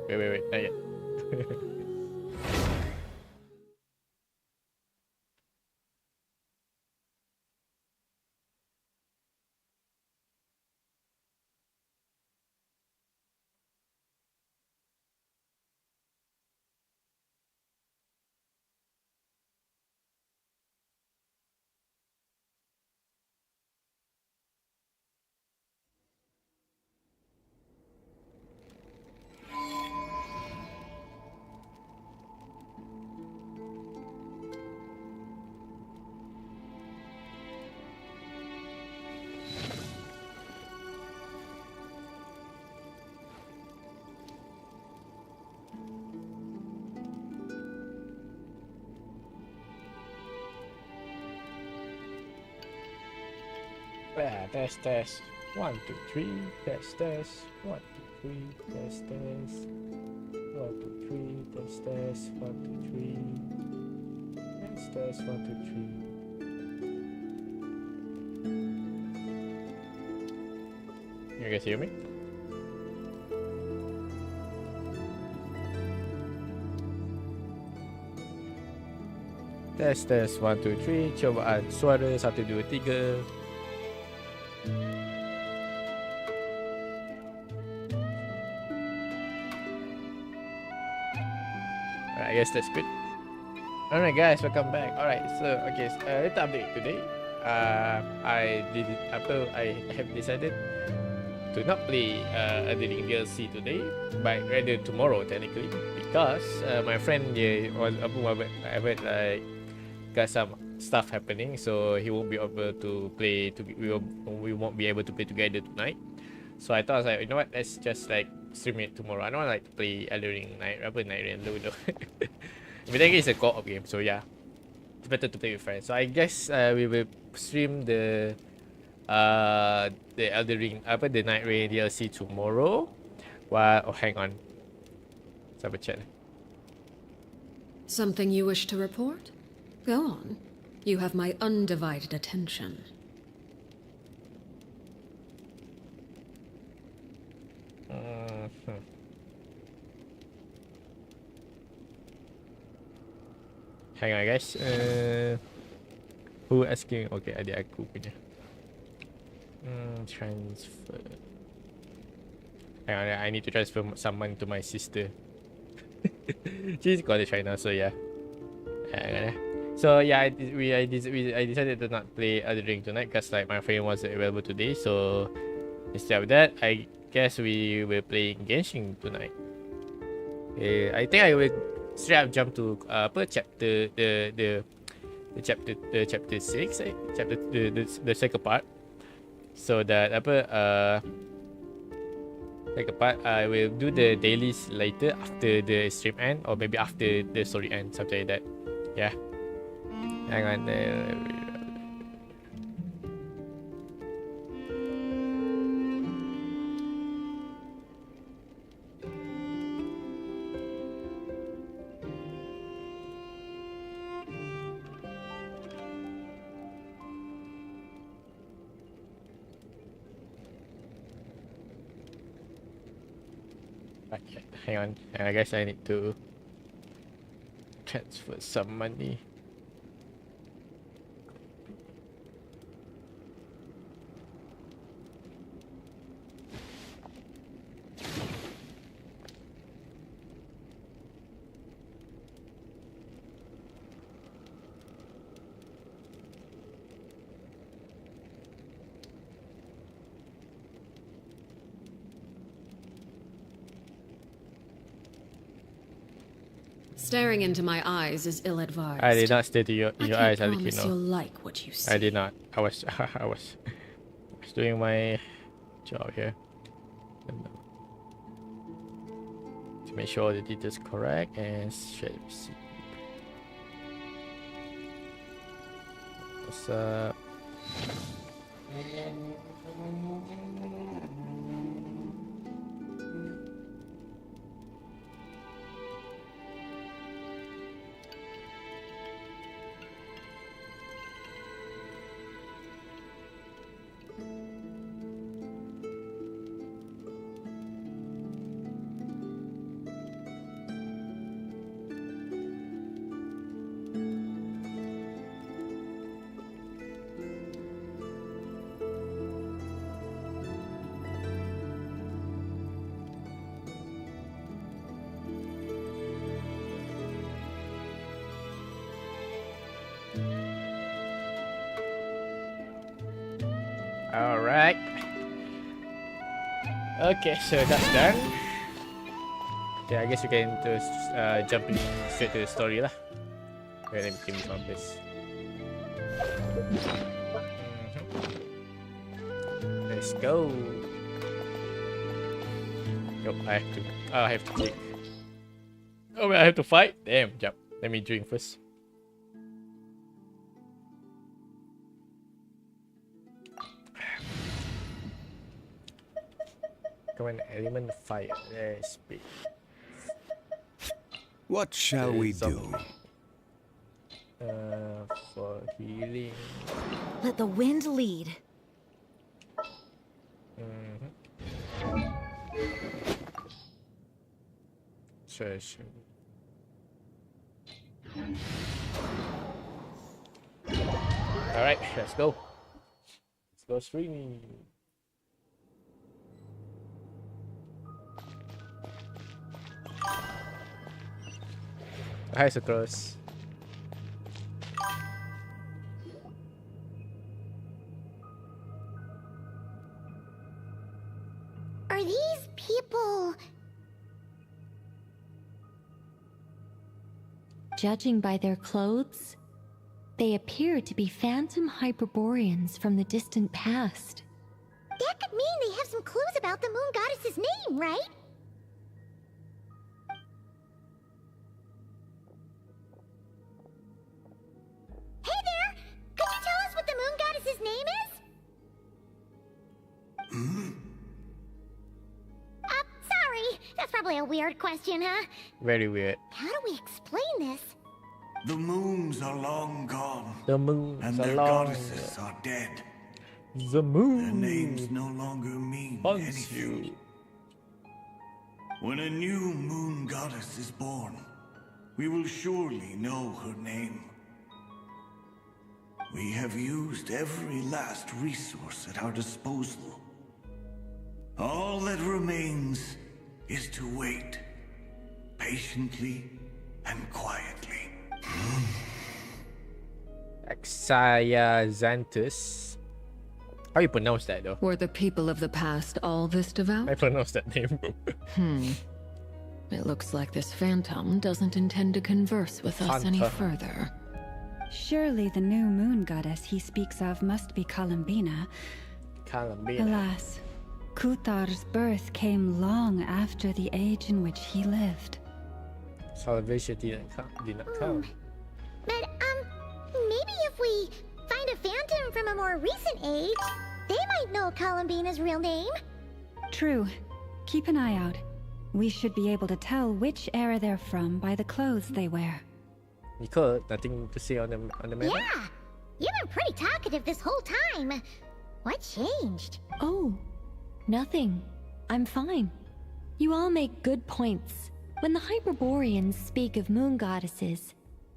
Wait, not yet. Yeah, test. 1, 2, 3. Test. 1, 2, 3. Test. 1, 2, 3. Test. 1, 2, 3. Test. 1, 2, 3. You guys hear me? Test 1, 2, 3. Cobaan suara 1, 2, 3. Alright, I guess that's good. Alright guys, welcome back. Alright, so okay, little update today. I have decided to not play the DLC today, but rather tomorrow technically, because my friend was like got some stuff happening, so he won't be able to play. We won't be able to play together tonight. So I thought, I was like, you know what? Let's just like stream it tomorrow. I don't like to play Elden Ring night Rain Ludo. But then it's a co-op game, so yeah, it's better to play with friends. So I guess we will stream the Elden Ring the Night Rain DLC tomorrow. Hang on. Let's have a chat. Something you wish to report? Go on. You have my undivided attention. Hang on guys. Who asking? Okay, adik aku punya. Transfer. Hang on, I need to transfer some money to my sister. She's got to China, so yeah. Hang on. So yeah, I decided to not play Elden Ring tonight because like my friend wasn't available today. So instead of that, I guess we will play Genshin tonight. I think I will straight up jump to chapter the chapter 6, chapter the second part. So that second part I will do the dailies later after the stream end, or maybe after the story end, something like that. Yeah. Hang on there. Okay, hang on. I guess I need to transfer some money. Staring into my eyes is ill-advised. I did not stare to your eyes, I I'll can't let you promise know. you'll like what you see. I did not. I was doing my job here. To make sure the details correct and share the receipt. What's up? Okay, so that's done. Yeah, I guess we can just jump in straight to the story lah. Okay, let me give me some of this. Let's go. Nope, I have to drink. Oh wait, I have to fight? Damn, jump. Let me drink first. Come on, element fire. Let's be. What shall we do? For healing. Let the wind lead. Treasure. Alright, let's go. Let's go streaming. Hi, Sucrose. Are these people... Judging by their clothes, they appear to be phantom Hyperboreans from the distant past. That could mean they have some clues about the moon goddess's name, right? Hey there! Could you tell us what the moon goddess's name is? Sorry. That's probably a weird question, huh? Very weird. How do we explain this? The moons are long gone, The moon and is their long. goddesses are dead. The Their moon names no longer mean haunts anything. you. When a new moon goddess is born, we will surely know her name. We have used every last resource at our disposal. All that remains is to wait, patiently and quietly. Axaya Xanthus. How you pronounce that though? Were the people of the past all this devout? I pronounced that name. It looks like this phantom doesn't intend to converse with us any Phantom. further. Surely the new moon goddess he speaks of must be Columbina. Calambina. Alas, Kuthar's birth came long after the age in which he lived. Salvation didn't come. But, maybe if we find a phantom from a more recent age, they might know Columbina's real name. True. Keep an eye out. We should be able to tell which era they're from by the clothes they wear. You could. Nothing to see on the map. Yeah, you've been pretty talkative this whole time. What changed? Oh, nothing. I'm fine. You all make good points. When the Hyperboreans speak of moon goddesses,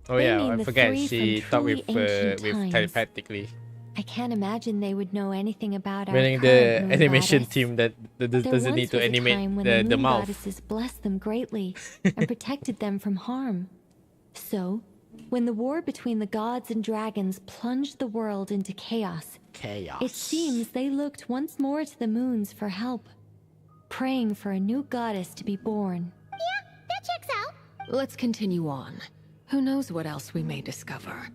Oh they yeah, mean I the forget. three She from talked with truly ancient times. telepathically. I can't imagine they would know anything about our Meaning current the moon animation goddess. team that There doesn't need once to was a animate time when the moon mouth. goddesses blessed them greatly and protected them from harm. So, when the war between the gods and dragons plunged the world into chaos, Chaos. it seems they looked once more to the moons for help, praying for a new goddess to be born. Yeah, that checks out. Let's continue on. Who knows what else we may discover?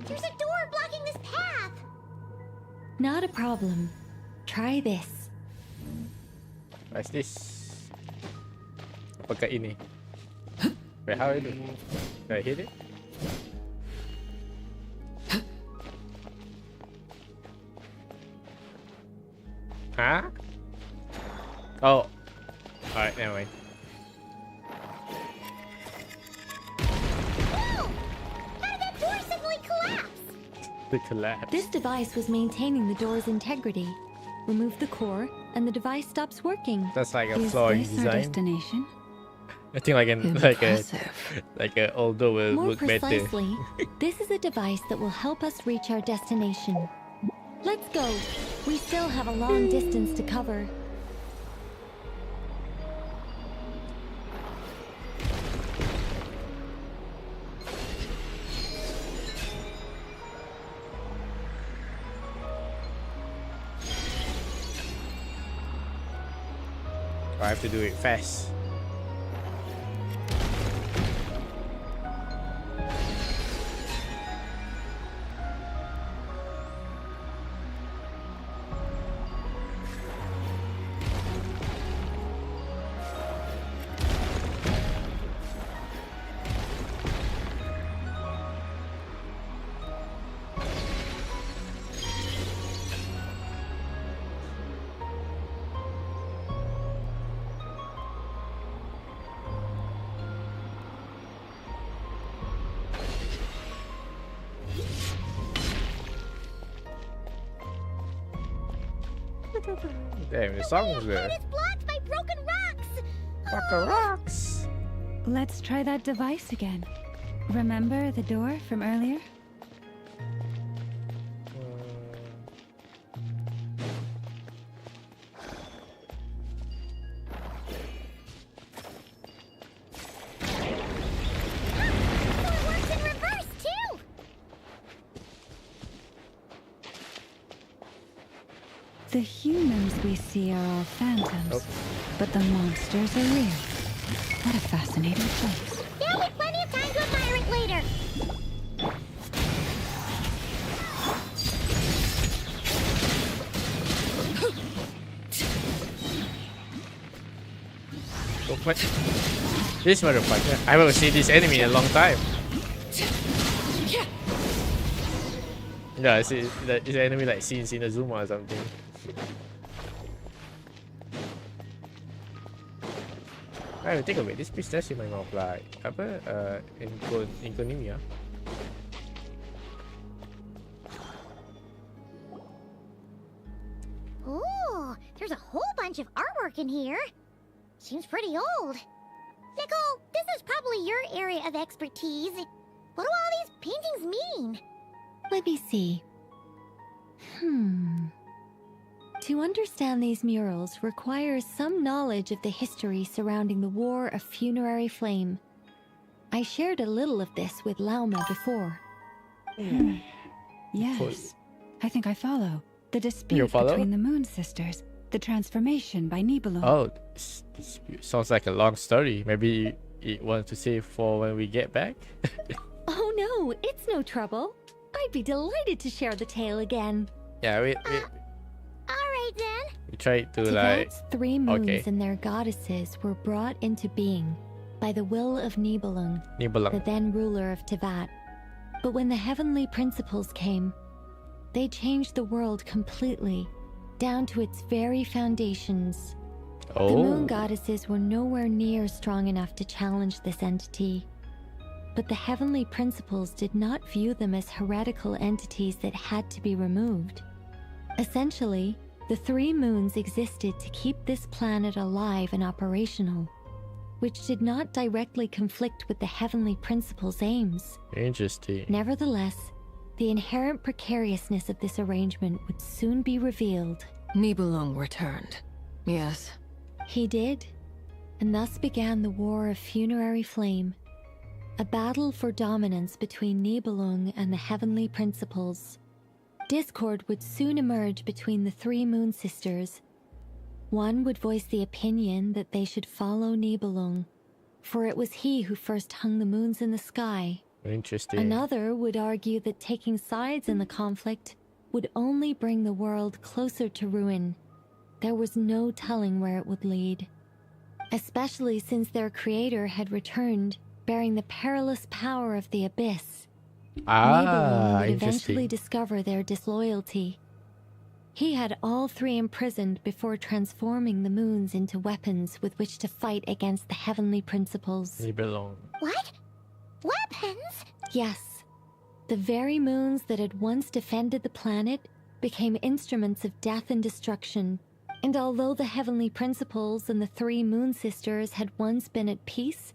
There's a door blocking this path. Not a problem. Try this. What's this? Apakah ini? Wait, how I do? Do I hit it? Huh? Oh. Alright, never mind. Whoa! How did that door suddenly collapse? The collapse. This device was maintaining the door's integrity. Remove the core, and the device stops working. That's like a Is flaw in this our design. destination? I think like Impressive. a old door will More look better. precisely, this is a device that will help us reach our destination. Let's go. We still have a long distance to cover. I have to do it fast. Damn, the song's there. It's blocked by broken rocks. Fucking rocks. Let's try that device again. Remember the door from earlier? It works in reverse too. The humans we see are all phantoms, Oh. but the monsters are real. What a fascinating place. There'll be plenty of time to admire it later. Oh, what? This motherfucker. I haven't seen this enemy in a long time. Yeah, I see that this enemy like scenes in a Zuma or something. I think of it, this pistachio might not apply. Apa? Inconimia. Ooh, there's a whole bunch of artwork in here. Seems pretty old. Nicole, this is probably your area of expertise. What do all these paintings mean? Let me see. To understand these murals requires some knowledge of the history surrounding the War of Funerary Flame. I shared a little of this with Lauma before. Yes, I think I follow. The dispute You follow? between the Moon Sisters, the transformation by Nibelung. Oh, this sounds like a long story. Maybe it wants to save for when we get back. Oh no, it's no trouble. I'd be delighted to share the tale again. Yeah, we Alright then. tried to Tivat's like. 3 moons okay. and their goddesses were brought into being by the will of Nibelung, the Nibalang. then ruler of Tivat. But when the heavenly principles came, they changed the world completely, down to its very foundations. The moon Oh, goddesses were nowhere near strong enough to challenge this entity. But the heavenly principles did not view them as heretical entities that had to be removed. Essentially, the 3 moons existed to keep this planet alive and operational, which did not directly conflict with the heavenly principles' aims. interesting. Nevertheless, the inherent precariousness of this arrangement would soon be revealed. Nibelung returned. Yes. He did, and thus began the War of Funerary Flame, a battle for dominance between Nibelung and the heavenly principles. Discord would soon emerge between the 3 moon sisters. One would voice the opinion that they should follow Nibelung, for it was he who first hung the moons in the sky. Interesting. Another would argue that taking sides in the conflict would only bring the world closer to ruin. There was no telling where it would lead, especially since their creator had returned, bearing the perilous power of the abyss. Nibelung would eventually Interesting. discover their disloyalty. He had all 3 imprisoned before transforming the moons into weapons with which to fight against the heavenly principles. Nibalang. What? Weapons? Yes, the very moons that had once defended the planet became instruments of death and destruction. And although the heavenly principles and the 3 moon sisters had once been at peace,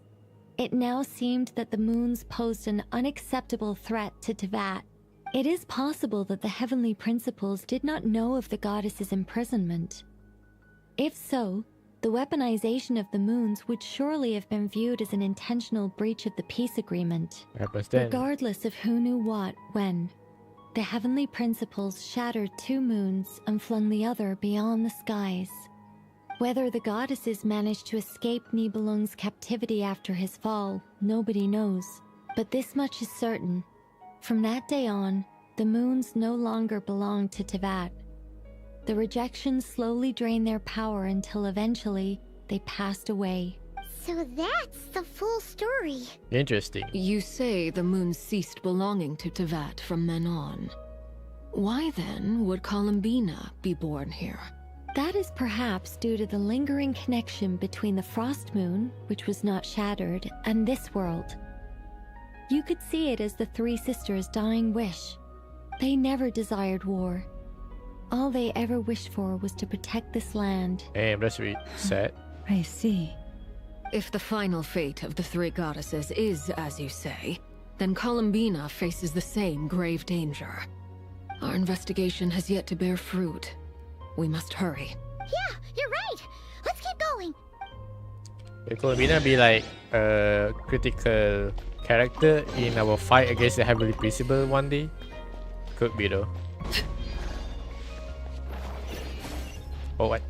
it now seemed that the moons posed an unacceptable threat to Tivat. It is possible that the heavenly principles did not know of the goddess's imprisonment. If so, the weaponization of the moons would surely have been viewed as an intentional breach of the peace agreement. What happens then? Regardless of who knew what, when, the heavenly principles shattered 2 moons and flung the other beyond the skies. Whether the goddesses managed to escape Nibelung's captivity after his fall, nobody knows. But this much is certain. From that day on, the moons no longer belonged to Tevat. The rejections slowly drained their power until eventually they passed away. So that's the full story. Interesting. You say the moons ceased belonging to Tevat from then on. Why then would Columbina be born here? That is perhaps due to the lingering connection between the Frost Moon, which was not shattered, and this world. You could see it as the three sisters' dying wish. They never desired war. All they ever wished for was to protect this land. Damn, that's really sad. I see. If the final fate of the three goddesses is as you say, then Columbina faces the same grave danger. Our investigation has yet to bear fruit. We must hurry. Yeah, you're right. Let's keep going. Will Columbina be like a critical character in our fight against the Heavenly Principle one day? Could be though. Oh, what?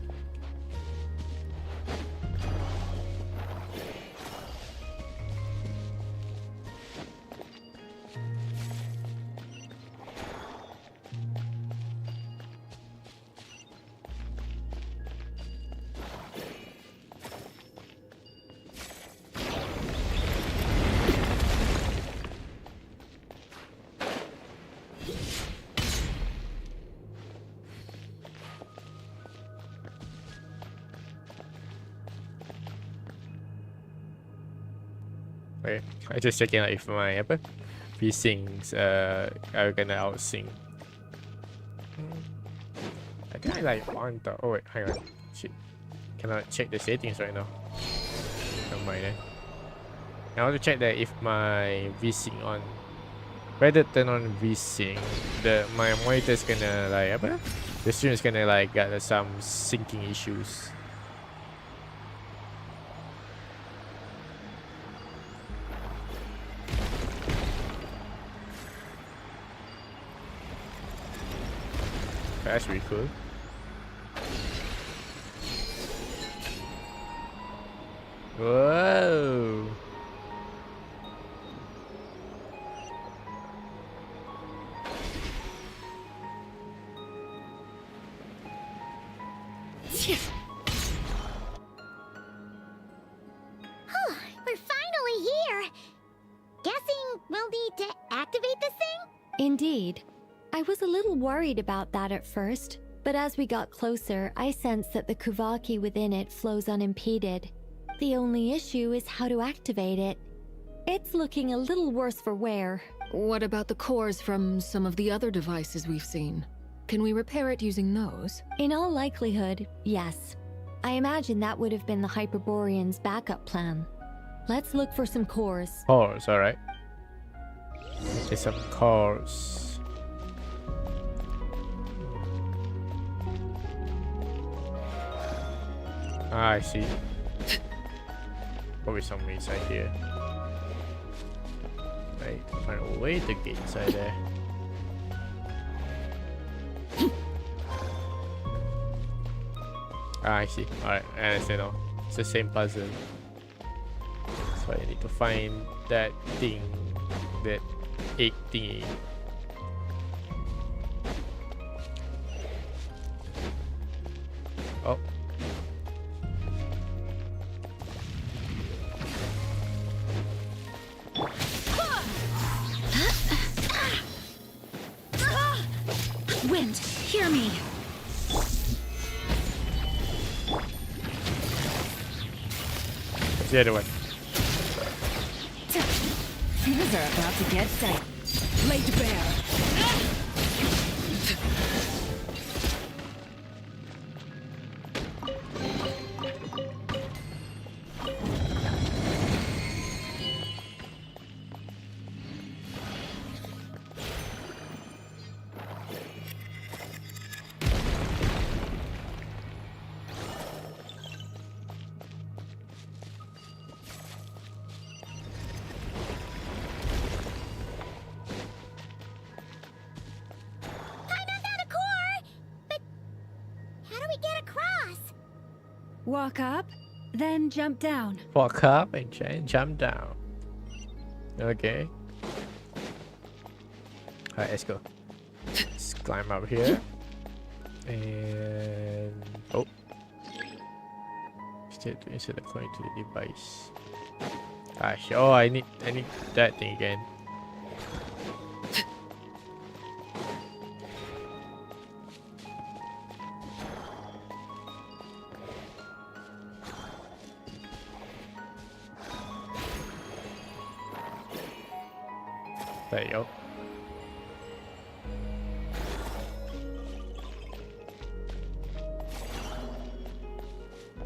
Okay, I just checking out if my V-Syncs are gonna outsync. I think I like want the. Oh wait, hang on. Shit, cannot check the settings right now. Never mind. I want to check that if my V-Sync on. Better turn on V-Sync. My monitor's gonna like the stream is gonna like get some syncing issues. That's really cool. Whoa. We're finally here. Guessing we'll need to activate this thing? Indeed. I was a little worried about that at first, but as we got closer, I sensed that the Kuvaki within it flows unimpeded. The only issue is how to activate it. It's looking a little worse for wear. What about the cores from some of the other devices we've seen? Can we repair it using those? In all likelihood, yes. I imagine that would have been the Hyperborean's backup plan. Let's look for some cores. Cores, alright. There's some cores. Ah, I see. Probably somewhere inside here. Right, find a way to get inside there. Ah, I see. Alright, I understand now. It's the same puzzle. So I need to find that thing, that egg thingy. Oh. Wind, hear me. What's the other one? Things are about to get tight. Laid bare. Walk up, then jump down. Walk up and jump down. Okay. Alright, let's go. Let's climb up here. And oh. Still to insert the coin to the device. Gosh, oh I need that thing again. There you go.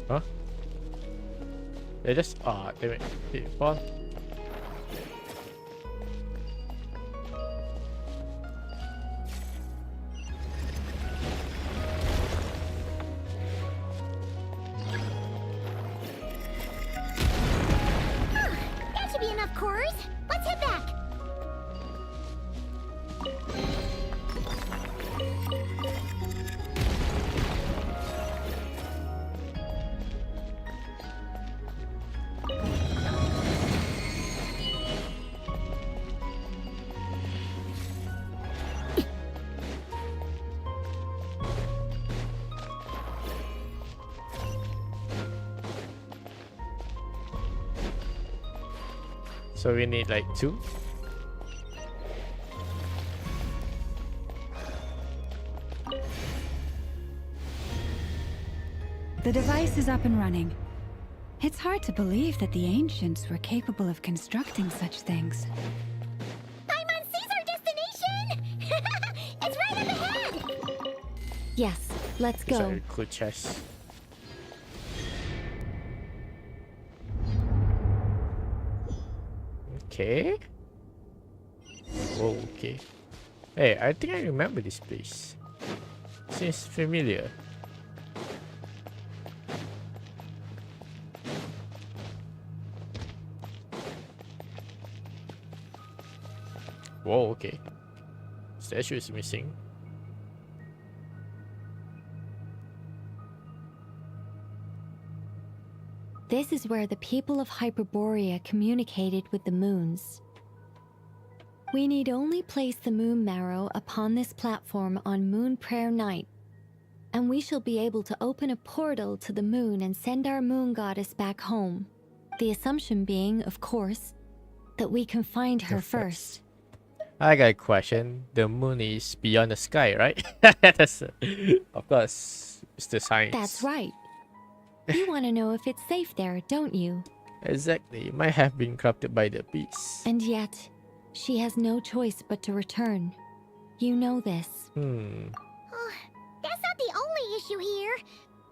Huh? They just they fall. That should be enough cores. Let's head back. So we need like 2. The device is up and running. It's hard to believe that the ancients were capable of constructing such things. Paimon sees our destination! It's right up ahead! Yes, let's It's go. a cool chest. Okay. Whoa, okay. Hey, I think I remember this place. Seems familiar. Whoa, okay. Statue is missing. This is where the people of Hyperborea communicated with the moons. We need only place the moon marrow upon this platform on Moon Prayer Night, and we shall be able to open a portal to the moon and send our moon goddess back home. The assumption being, of course, that we can find her first. I got a question. The moon is beyond the sky, right? That's, of course, it's the science. That's right. You want to know if it's safe there, don't you? Exactly. It might have been corrupted by the beast. And yet, she has no choice but to return. You know this. Oh, that's not the only issue here.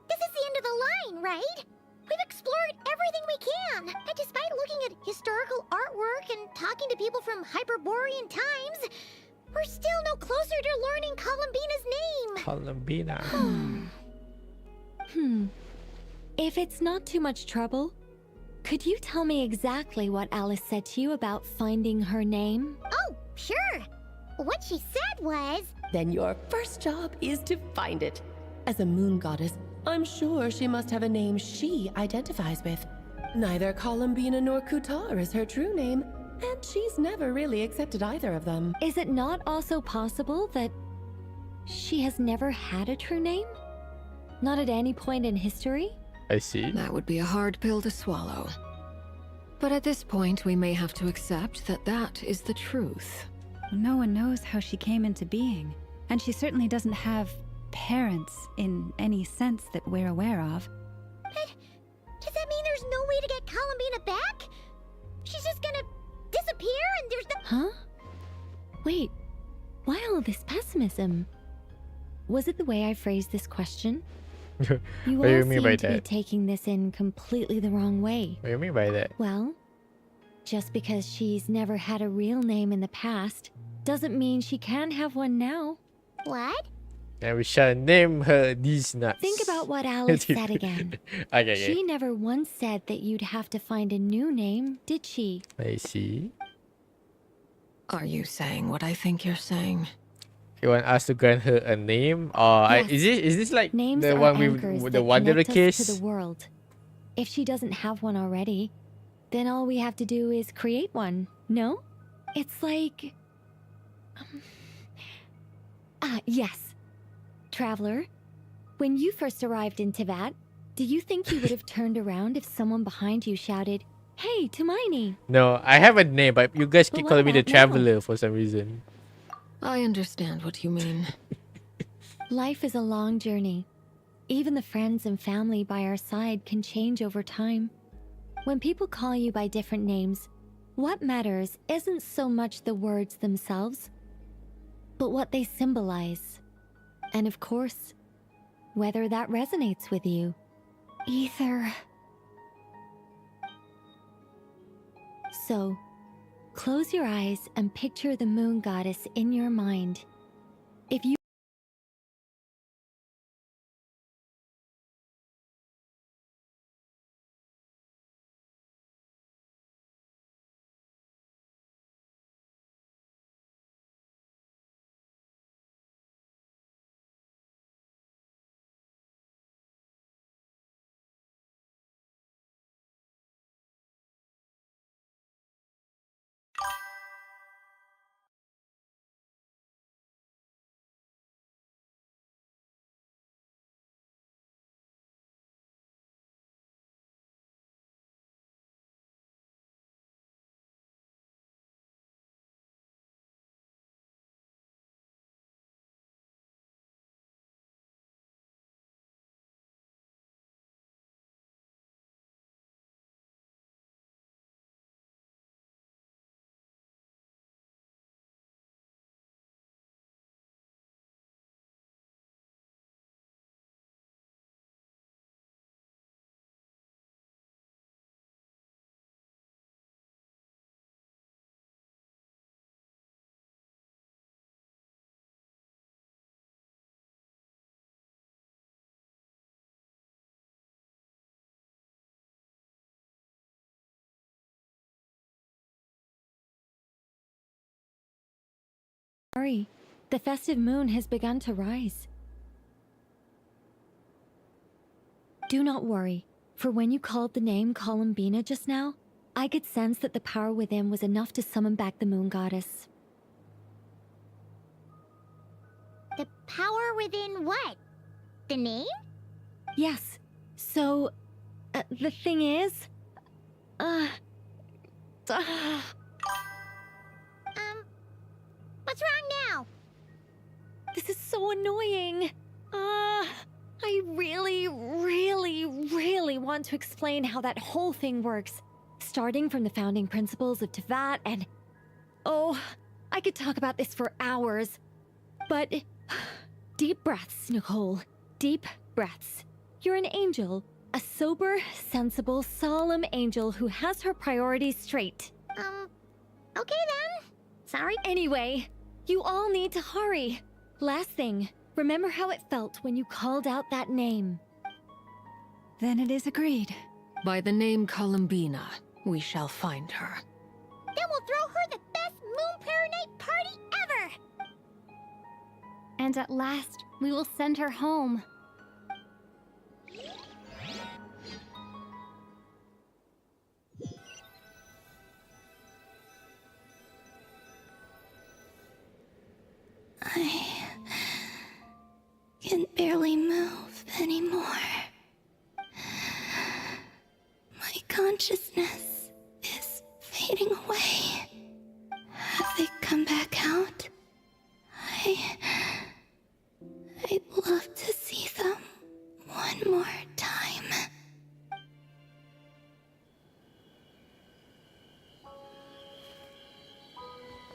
This is the end of the line, right? We've explored everything we can. And despite looking at historical artwork and talking to people from Hyperborean times, we're still no closer to learning Columbina's name. Columbina. If it's not too much trouble, could you tell me exactly what Alice said to you about finding her name? Oh, sure. What she said was... Then your first job is to find it. As a moon goddess, I'm sure she must have a name she identifies with. Neither Columbina nor Kutar is her true name, and she's never really accepted either of them. Is it not also possible that she has never had a true name? Not at any point in history? I see. That would be a hard pill to swallow. But at this point, we may have to accept that that is the truth. No one knows how she came into being, and she certainly doesn't have parents in any sense that we're aware of. But does that mean there's no way to get Columbina back? She's just gonna disappear and there's no... Huh? Wait, why all this pessimism? Was it the way I phrased this question? You What do all you mean seem by to be that? taking this in completely the wrong way. What do you mean by that? Well, just because she's never had a real name in the past doesn't mean she can't have one now. What? And we shall name her these nuts. Think about what Alice said again. Okay. She never once said that you'd have to find a new name, did she? I see. Are you saying what I think you're saying? You want us to grant her a name, or Yes. is this like Names the are one anchors with the that Wanderer connect us case? to the world. If she doesn't have one already, then all we have to do is create one, no? It's like... yes. Traveler, when you first arrived in Tivat, do you think you would have turned around if someone behind you shouted, "Hey, Tumaini"? No, I have a name, but you guys But keep what calling me the about now? Traveler for some reason. I understand what you mean. Life is a long journey. Even the friends and family by our side can change over time. When people call you by different names, what matters isn't so much the words themselves, but what they symbolize. And of course, whether that resonates with you. Ether. So, close your eyes and picture the moon goddess in your mind. If you hurry, the festive moon has begun to rise. Do not worry, for when you called the name Columbina just now, I could sense that the power within was enough to summon back the moon goddess. The power within what? The name? Yes, so, the thing is... What's wrong now? This is so annoying. I really want to explain how that whole thing works. Starting from the founding principles of Tivat and... Oh, I could talk about this for hours. But... Deep breaths, Nicole. Deep breaths. You're an angel. A sober, sensible, solemn angel who has her priorities straight. Okay then. Sorry. Anyway, you all need to hurry. Last thing, remember how it felt when you called out that name. Then it is agreed. By the name Columbina, we shall find her. Then we'll throw her the best Moon Pair Night party ever! And at last, we will send her home. I can barely move anymore. My consciousness is fading away. Have they come back out? I'd love to see them one more time.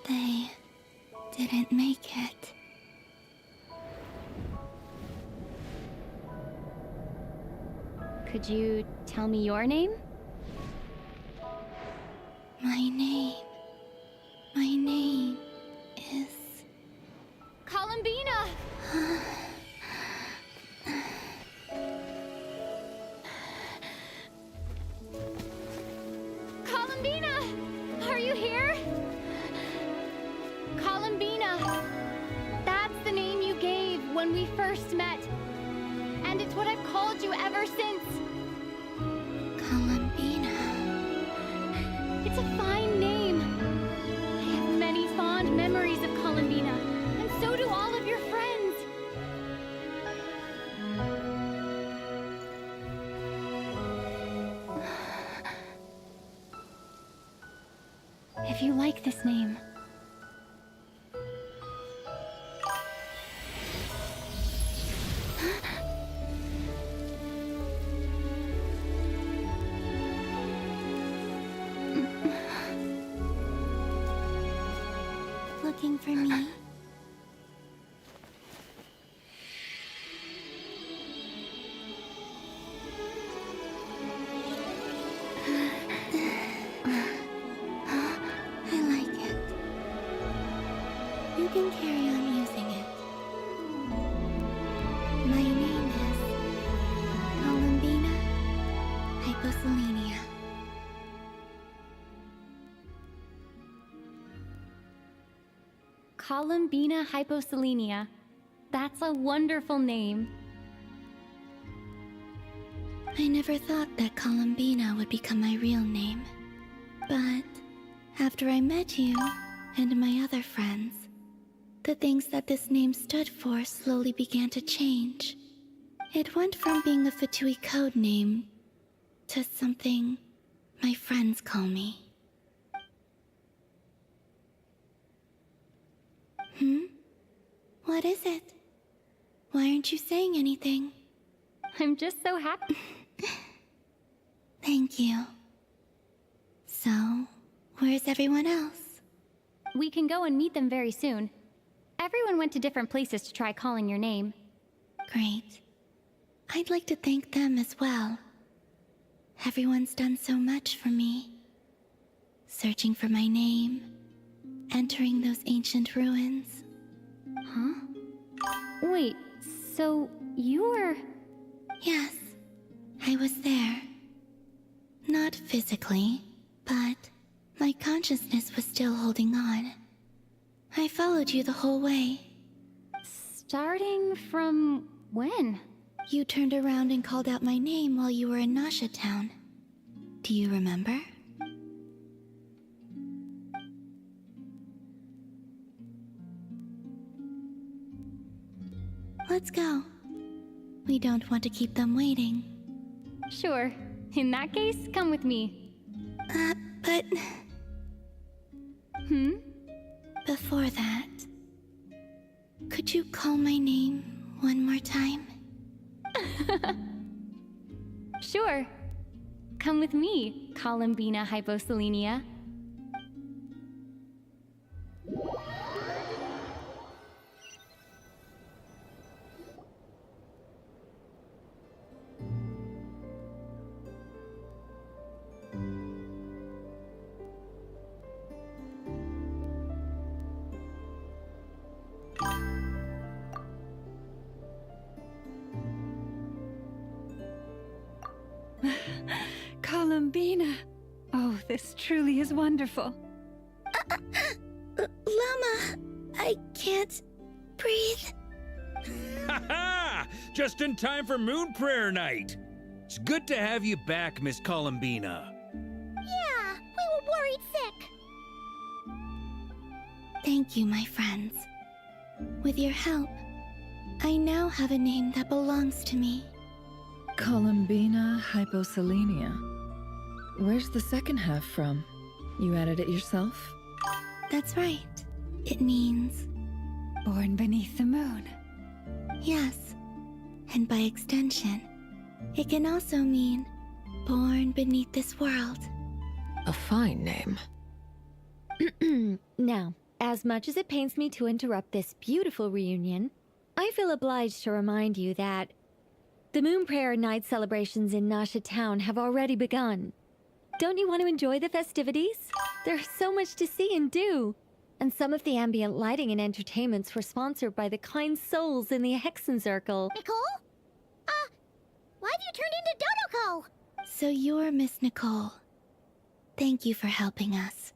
They didn't make it. Could you tell me your name? My name is... Columbina! Columbina! Are you here? Columbina! That's first met. And it's what I've called you ever since. Columbina. It's a fine name. I have many fond memories of Columbina, and so do all of your friends. If you like this name, Looking for me? I like it. You can carry on using it. My name is Columbina Hyposelenia. Columbina Hyposelenia. That's a wonderful name. I never thought that Columbina would become my real name. But after I met you and my other friends, the things that this name stood for slowly began to change. It went from being a Fatui code name to something my friends call me. What is it? Why aren't you saying anything? I'm just so happy. Thank you. So, where's everyone else? We can go and meet them very soon. Everyone went to different places to try calling your name. Great. I'd like to thank them as well. Everyone's done so much for me. Searching for my name, entering those ancient ruins. Huh? Wait, so you were... Yes, I was there. Not physically, but my consciousness was still holding on. I followed you the whole way. Starting from when? You turned around and called out my name while you were in Nasha Town. Do you remember? Let's go. We don't want to keep them waiting. Sure. In that case, come with me. But... Hmm? Before that... Could you call my name one more time? Sure. Come with me, Columbina Hyposelenia. Columbina. Oh, this truly is wonderful. Llama, I can't breathe. Ha ha! Just in time for Moon Prayer Night. It's good to have you back, Miss Columbina. Yeah, we were worried sick. Thank you, my friends. With your help, I now have a name that belongs to me. Columbina Hyposelenia. Where's the second half from? You added it yourself? That's right. It means... Born beneath the moon. Yes. And by extension, it can also mean born beneath this world. A fine name. Now, as much as it pains me to interrupt this beautiful reunion, I feel obliged to remind you that the Moon Prayer Night celebrations in Nasha Town have already begun. Don't you want to enjoy the festivities? There's so much to see and do. And some of the ambient lighting and entertainments were sponsored by the kind souls in the Hexen Circle. Nicole? Why have you turned into Dodoko? So you're Miss Nicole. Thank you for helping us,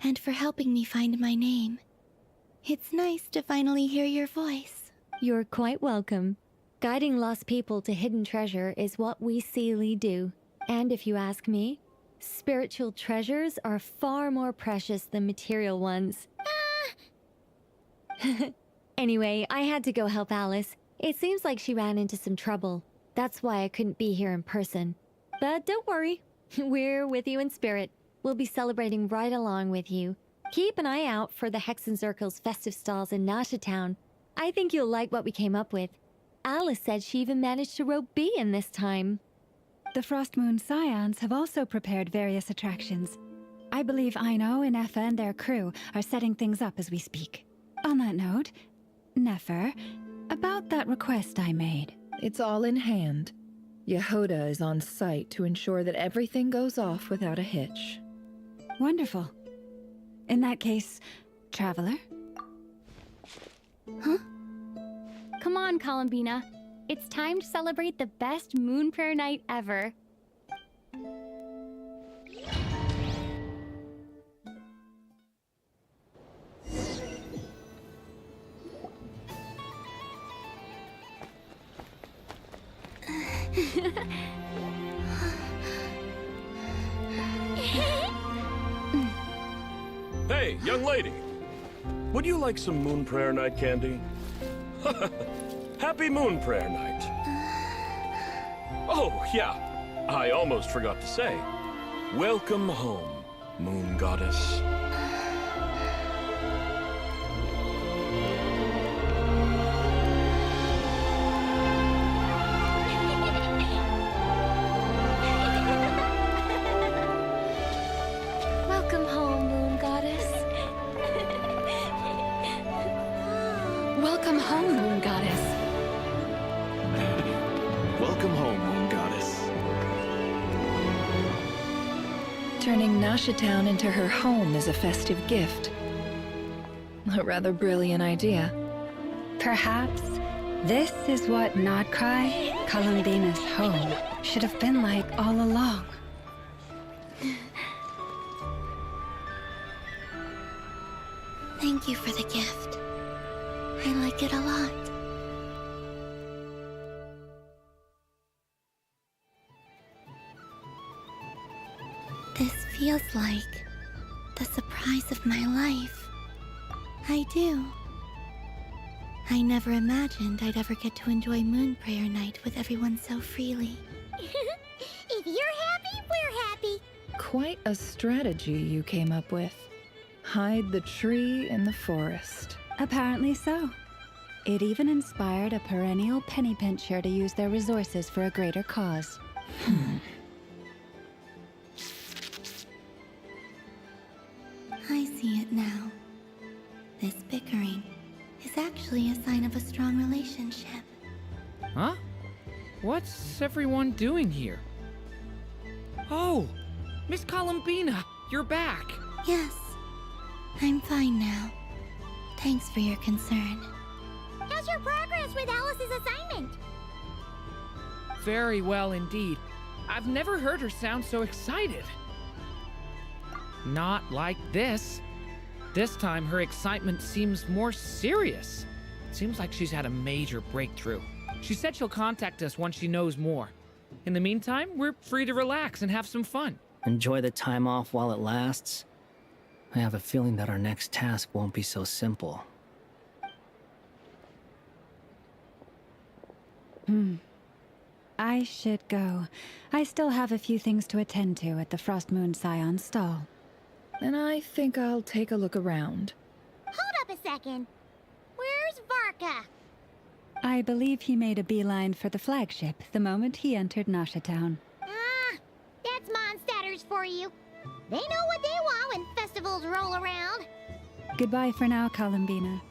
and for helping me find my name. It's nice to finally hear your voice. You're quite welcome. Guiding lost people to hidden treasure is what we Seelie do. And if you ask me, spiritual treasures are far more precious than material ones. Anyway, I had to go help Alice. It seems like she ran into some trouble. That's why I couldn't be here in person. But don't worry, we're with you in spirit. We'll be celebrating right along with you. Keep an eye out for the Hexenzirkel's festive stalls in Nasha Town. I think you'll like what we came up with. Alice said she even managed to rope B in this time. The Frost Moon Scions have also prepared various attractions. I believe Aino and Effa and their crew are setting things up as we speak. On that note, Nefer, about that request I made. It's all in hand. Yehoda is on site to ensure that everything goes off without a hitch. Wonderful. In that case, Traveler? Huh? Come on, Columbina. It's time to celebrate the best Moon Prayer night ever. Hey, young lady. Would you like some Moon Prayer Night candy? Happy Moon Prayer Night. Oh, yeah. I almost forgot to say. Welcome home, Moon Goddess. Welcome home, Moon Goddess. Welcome home, Moon Goddess. Welcome home, Moon Goddess. Turning Nasha Town into her home is a festive gift. A rather brilliant idea. Perhaps this is what Nodcry, Columbina's home, should have been like all along. Thank you for the gift. I like it a lot. This feels like the surprise of my life. I do. I never imagined I'd ever get to enjoy Moon Prayer Night with everyone so freely. If you're happy, we're happy. Quite a strategy you came up with. Hide the tree in the forest. Apparently so. It even inspired a perennial penny pincher to use their resources for a greater cause. I see it now. This bickering is actually a sign of a strong relationship. Huh? What's everyone doing here? Oh, Miss Columbina, you're back. Yes, I'm fine now. Thanks for your concern. How's your progress with Alice's assignment? Very well indeed. I've never heard her sound so excited. Not like this. This time her excitement seems more serious. Seems like she's had a major breakthrough. She said she'll contact us once she knows more. In the meantime, we're free to relax and have some fun. Enjoy the time off while it lasts. I have a feeling that our next task won't be so simple. I should go. I still have a few things to attend to at the Frost Moon Scion stall. And I think I'll take a look around. Hold up a second. Where's Varka? I believe he made a beeline for the flagship the moment he entered Nasha Town. Ah, that's Mondstadters for you. They know what they want when festivals roll around. Goodbye for now, Columbina.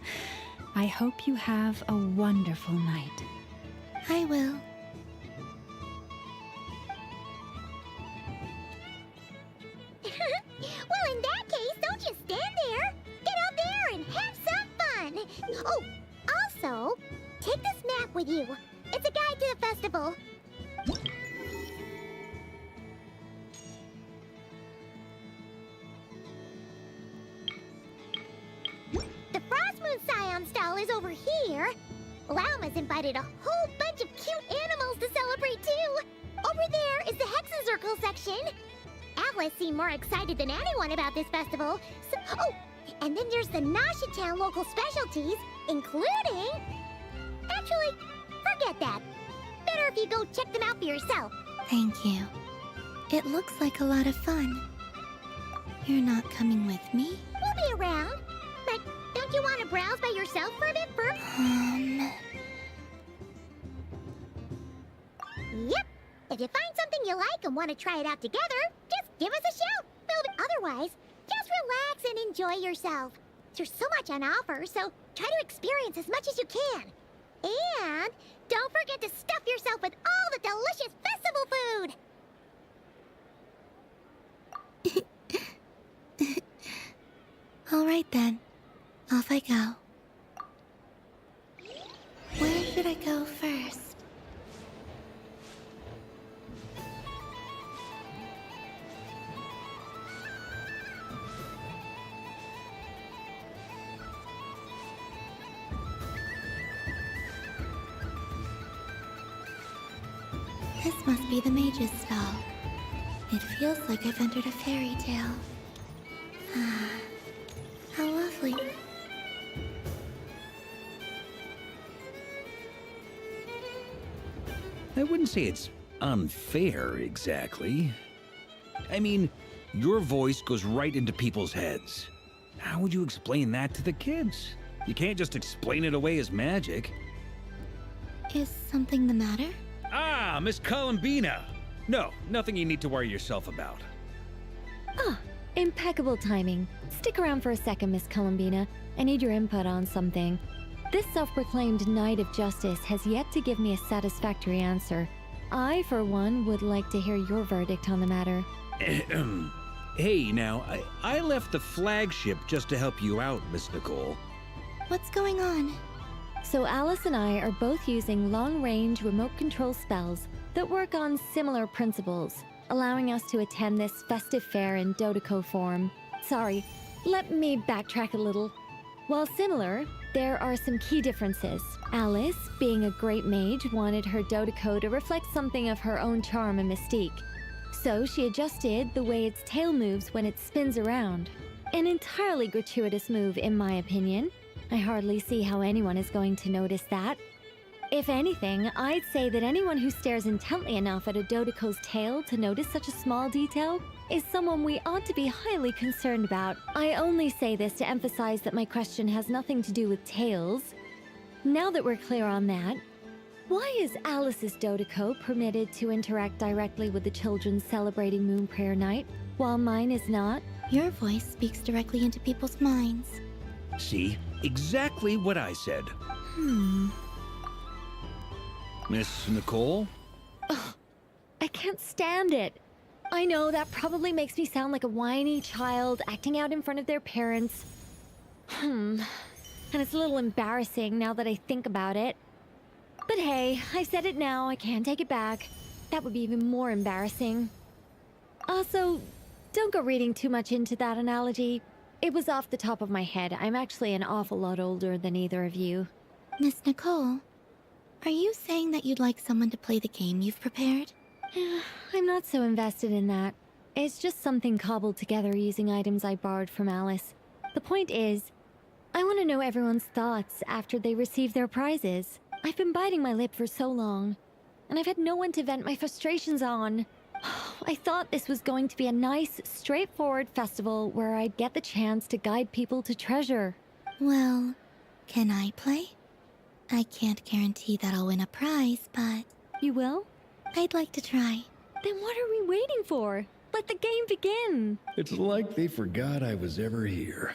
I hope you have a wonderful night. I will. Well, in that case, don't just stand there. Get out there and have some fun. Oh, also, take this map with you. It's a guide to the festival. The Frost Moon Scion stall is over here. Lauma's invited a whole bunch celebrate too! Over there is the Hexacircle section. Alice seemed more excited than anyone about this festival. So, oh, and then there's the Nasha Town local specialties, including... Actually, forget that. Better if you go check them out for yourself. Thank you. It looks like a lot of fun. You're not coming with me? We'll be around. But don't you want to browse by yourself for a bit first? Yep. If you find something you like and want to try it out together, just give us a shout. Otherwise, just relax and enjoy yourself. There's so much on offer, so try to experience as much as you can. And don't forget to stuff yourself with all the delicious festival food. All right then. Off I go. Where should I go first? This must be the mage's stall. It feels like I've entered a fairy tale. Ah, how lovely. I wouldn't say it's unfair, exactly. I mean, your voice goes right into people's heads. How would you explain that to the kids? You can't just explain it away as magic. Is something the matter? Ah, Miss Columbina! No, nothing you need to worry yourself about. Ah, impeccable timing. Stick around for a second, Miss Columbina. I need your input on something. This self-proclaimed Knight of Justice has yet to give me a satisfactory answer. I, for one, would like to hear your verdict on the matter. Hey, now, I left the flagship just to help you out, Miss Nicole. What's going on? So Alice and I are both using long-range remote control spells that work on similar principles, allowing us to attend this festive fair in Dodeco form. Sorry, let me backtrack a little. While similar, there are some key differences. Alice, being a great mage, wanted her Dodeco to reflect something of her own charm and mystique. So she adjusted the way its tail moves when it spins around. An entirely gratuitous move, in my opinion. I hardly see how anyone is going to notice that. If anything, I'd say that anyone who stares intently enough at a Dodeco's tail to notice such a small detail is someone we ought to be highly concerned about. I only say this to emphasize that my question has nothing to do with tails. Now that we're clear on that, why is Alice's Dodeco permitted to interact directly with the children celebrating Moon Prayer Night, while mine is not? Your voice speaks directly into people's minds. See? Exactly what I said. Miss Nicole? Ugh, I can't stand it. I know that probably makes me sound like a whiny child acting out in front of their parents. And it's a little embarrassing now that I think about it. But hey, I've said it now, I can't take it back. That would be even more embarrassing. Also, don't go reading too much into that analogy. It was off the top of my head. I'm actually an awful lot older than either of you. Miss Nicole, are you saying that you'd like someone to play the game you've prepared? I'm not so invested in that. It's just something cobbled together using items I borrowed from Alice. The point is, I want to know everyone's thoughts after they receive their prizes. I've been biting my lip for so long, and I've had no one to vent my frustrations on. I thought this was going to be a nice, straightforward festival where I'd get the chance to guide people to treasure. Well, can I play? I can't guarantee that I'll win a prize, but... You will? I'd like to try. Then what are we waiting for? Let the game begin! It's like they forgot I was ever here.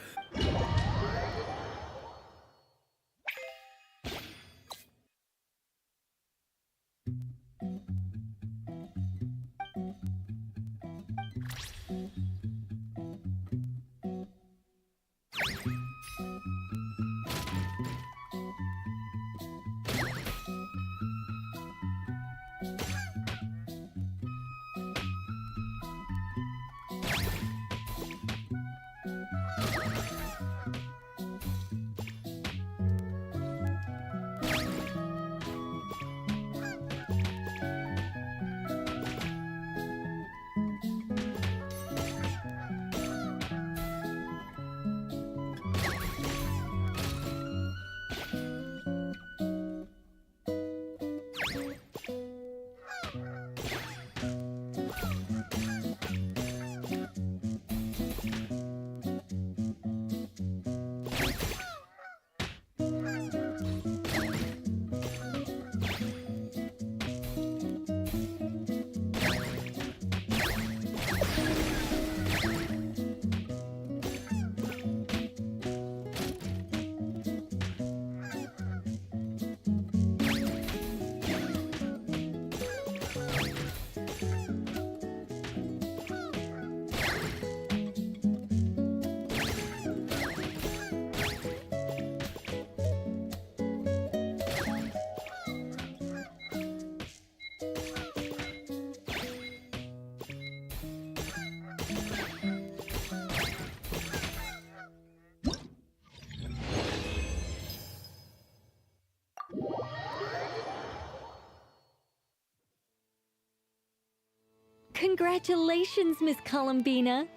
Congratulations, Miss Columbina!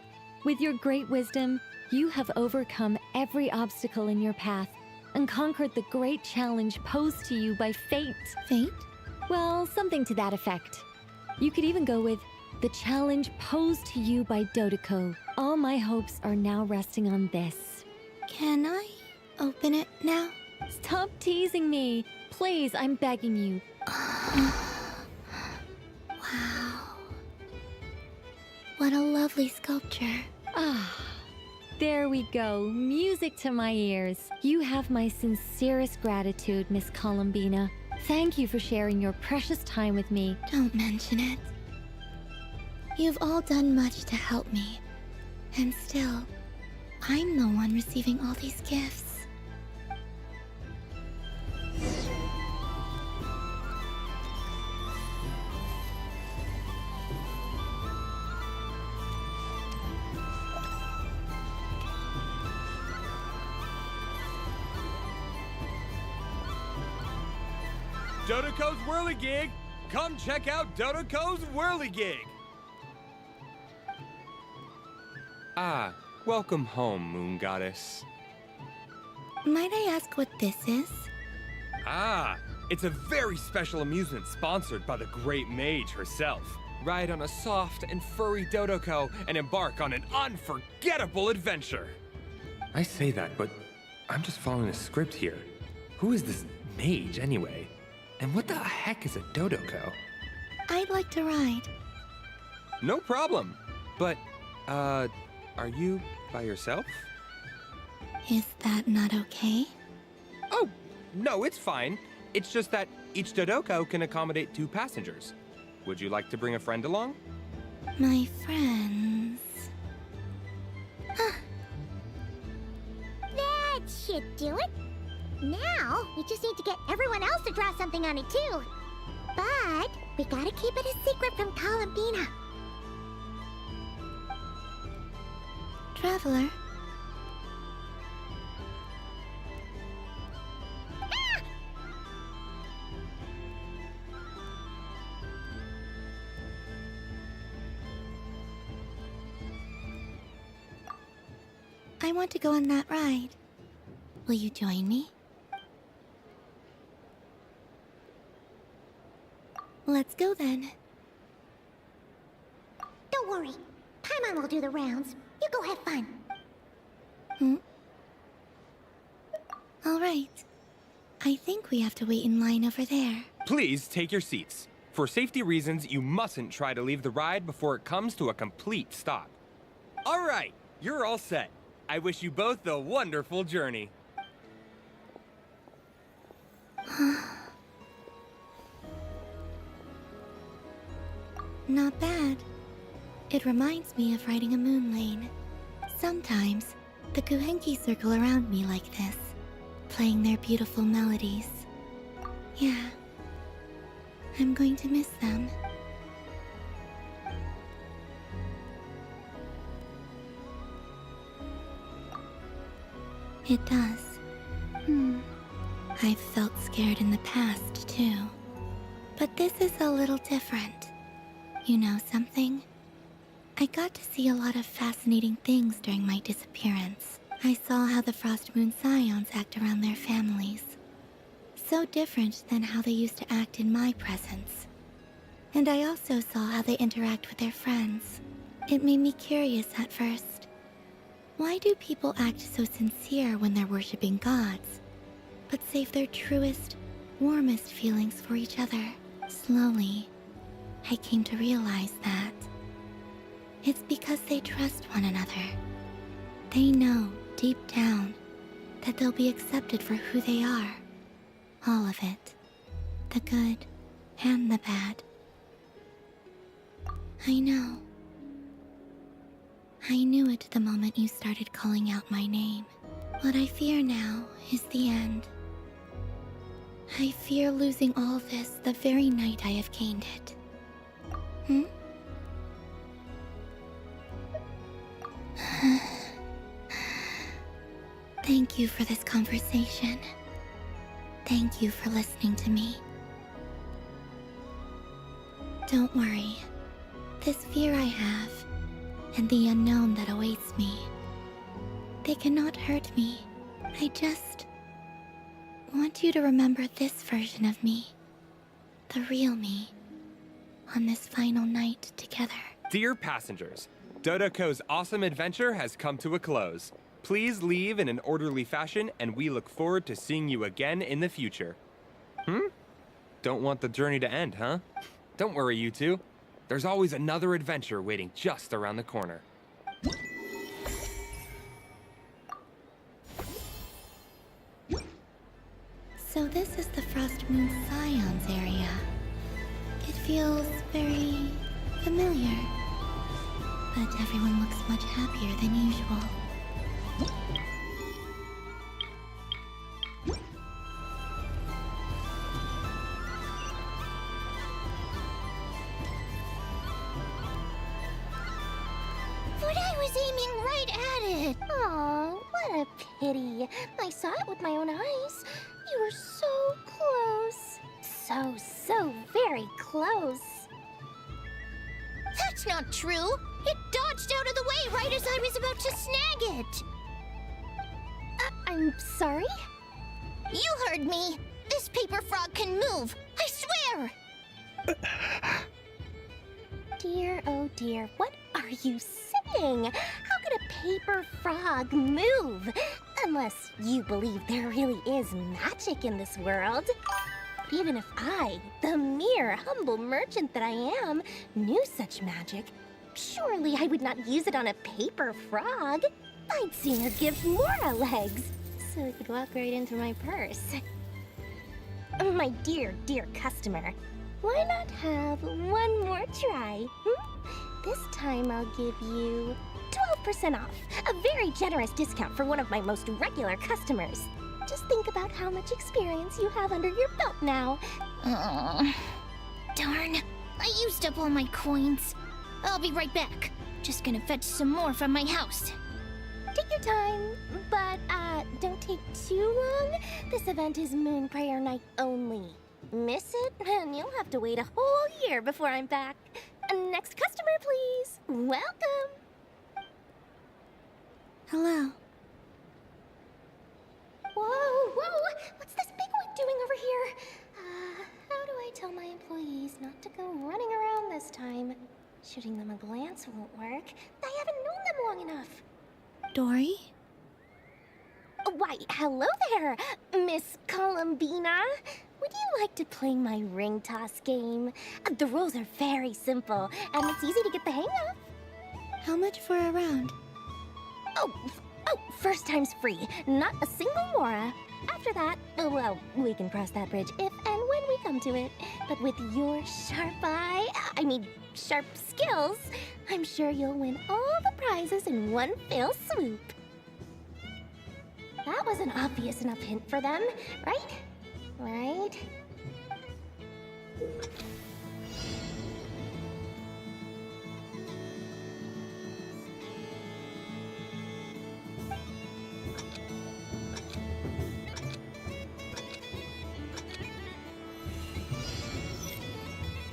With your great wisdom, you have overcome every obstacle in your path and conquered the great challenge posed to you by fate. Fate? Well, something to that effect. You could even go with the challenge posed to you by Dodoko. All my hopes are now resting on this. Can I open it now? Stop teasing me. Please, I'm begging you. Wow. What a lovely sculpture. Ah, there we go. Music to my ears. You have my sincerest gratitude, Miss Columbina. Thank you for sharing your precious time with me. Don't mention it. You've all done much to help me. And still, I'm the one receiving all these gifts. Dodoko's Whirligig! Come check out Dodoko's Whirligig! Ah, welcome home, Moon Goddess. Might I ask what this is? Ah, it's a very special amusement sponsored by the great mage herself. Ride on a soft and furry Dodoko and embark on an unforgettable adventure. I say that, but I'm just following a script here. Who is this mage, anyway? And what the heck is a Dodoko? I'd like to ride. No problem. But, are you by yourself? Is that not okay? Oh, no, it's fine. It's just that each Dodoko can accommodate 2 passengers. Would you like to bring a friend along? My friends... That should do it. Now, we just need to get everyone else to draw something on it too. But we gotta keep it a secret from Columbina. Traveler. I want to go on that ride. Will you join me? Let's go then. Don't worry. Paimon will do the rounds. You go have fun. All right. I think we have to wait in line over there. Please take your seats. For safety reasons, you mustn't try to leave the ride before it comes to a complete stop. All right, you're all set. I wish you both a wonderful journey. Not bad. It reminds me of riding a moon lane. Sometimes, the Kuhenki circle around me like this, playing their beautiful melodies. Yeah, I'm going to miss them. It does. I've felt scared in the past, too. But this is a little different. You know something? I got to see a lot of fascinating things during my disappearance. I saw how the Frost Moon Scions act around their families. So different than how they used to act in my presence. And I also saw how they interact with their friends. It made me curious at first. Why do people act so sincere when they're worshipping gods, but save their truest, warmest feelings for each other? Slowly, I came to realize that it's because they trust one another. They know, deep down, that they'll be accepted for who they are. All of it. The good and the bad. I know. I knew it the moment you started calling out my name. What I fear now is the end. I fear losing all this the very night I have gained it. Thank you for this conversation. Thank you for listening to me. Don't worry. This fear I have, and the unknown that awaits me, they cannot hurt me. I just want you to remember this version of me, the real me, on this final night together. Dear passengers, Dodoko's awesome adventure has come to a close. Please leave in an orderly fashion, and we look forward to seeing you again in the future. Don't want the journey to end, huh? Don't worry, you two. There's always another adventure waiting just around the corner. So this is the Frost Moon Scions area. It feels very familiar. But everyone looks much happier than usual. But I was aiming right at it! Aw, what a pity. I saw it with my own eyes. You were so close. So very close. That's not true! It dodged out of the way right as I was about to snag it! I'm sorry? You heard me! This paper frog can move! I swear! Dear, oh dear, what are you saying? How could a paper frog move? Unless you believe there really is magic in this world. But even if I, the mere humble merchant that I am, knew such magic, surely I would not use it on a paper frog. I'd sooner give Mora legs, so it could walk right into my purse. My dear, dear customer, why not have one more try? This time I'll give you 12% off, a very generous discount for one of my most regular customers. Just think about how much experience you have under your belt now. Darn, I used up all my coins. I'll be right back. Just gonna fetch some more from my house. Take your time, but don't take too long. This event is Moon Prayer Night only. Miss it, and you'll have to wait a whole year before I'm back. Next customer, please. Welcome. Hello. Whoa! What's this big one doing over here? How do I tell my employees not to go running around this time? Shooting them a glance won't work. I haven't known them long enough. Dory? Why, hello there, Miss Columbina. Would you like to play my ring toss game? The rules are very simple, and it's easy to get the hang of. How much for a round? Oh, first time's free. Not a single mora. After that, well, we can cross that bridge if and when we come to it. But with your sharp skills, I'm sure you'll win all the prizes in one fell swoop. That was an obvious enough hint for them, right? Right?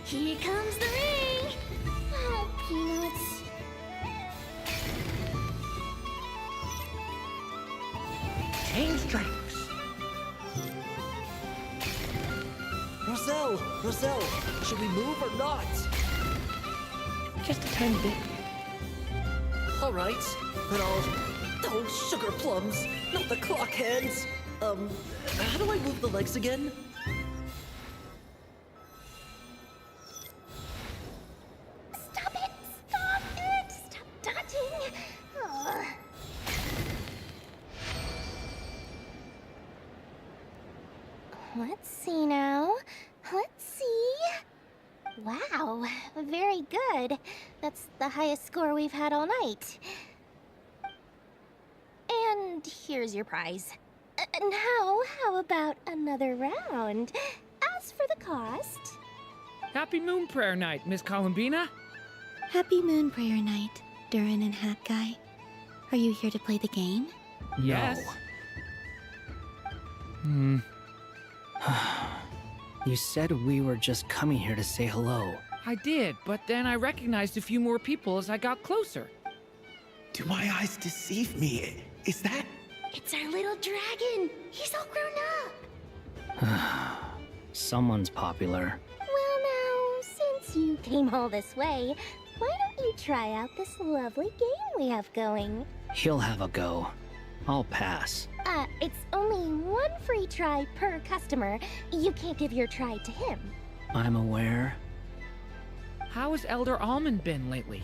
Here comes the ring! Oh, Peanuts. Change tracks. Roselle, should we move or not? Just a tiny bit. All right, but oh, sugar plums, not the clock hands. How do I move the legs again? Stop it! Stop dodging! Ugh. Let's see now. Let's see. Wow, very good. That's the highest score we've had all night. And here's your prize. Now, how about another round? As for the cost... Happy Moon Prayer Night, Miss Columbina. Happy Moon Prayer Night, Durin and Hat Guy. Are you here to play the game? Yes. You said we were just coming here to say hello. I did, but then I recognized a few more people as I got closer. Do my eyes deceive me? Is that... It's our little dragon. He's all grown up. Someone's popular. Well now, since you came all this way, why don't you try out this lovely game we have going? He'll have a go. I'll pass. It's only one free try per customer. You can't give your try to him. I'm aware. How has Elder Almond been lately?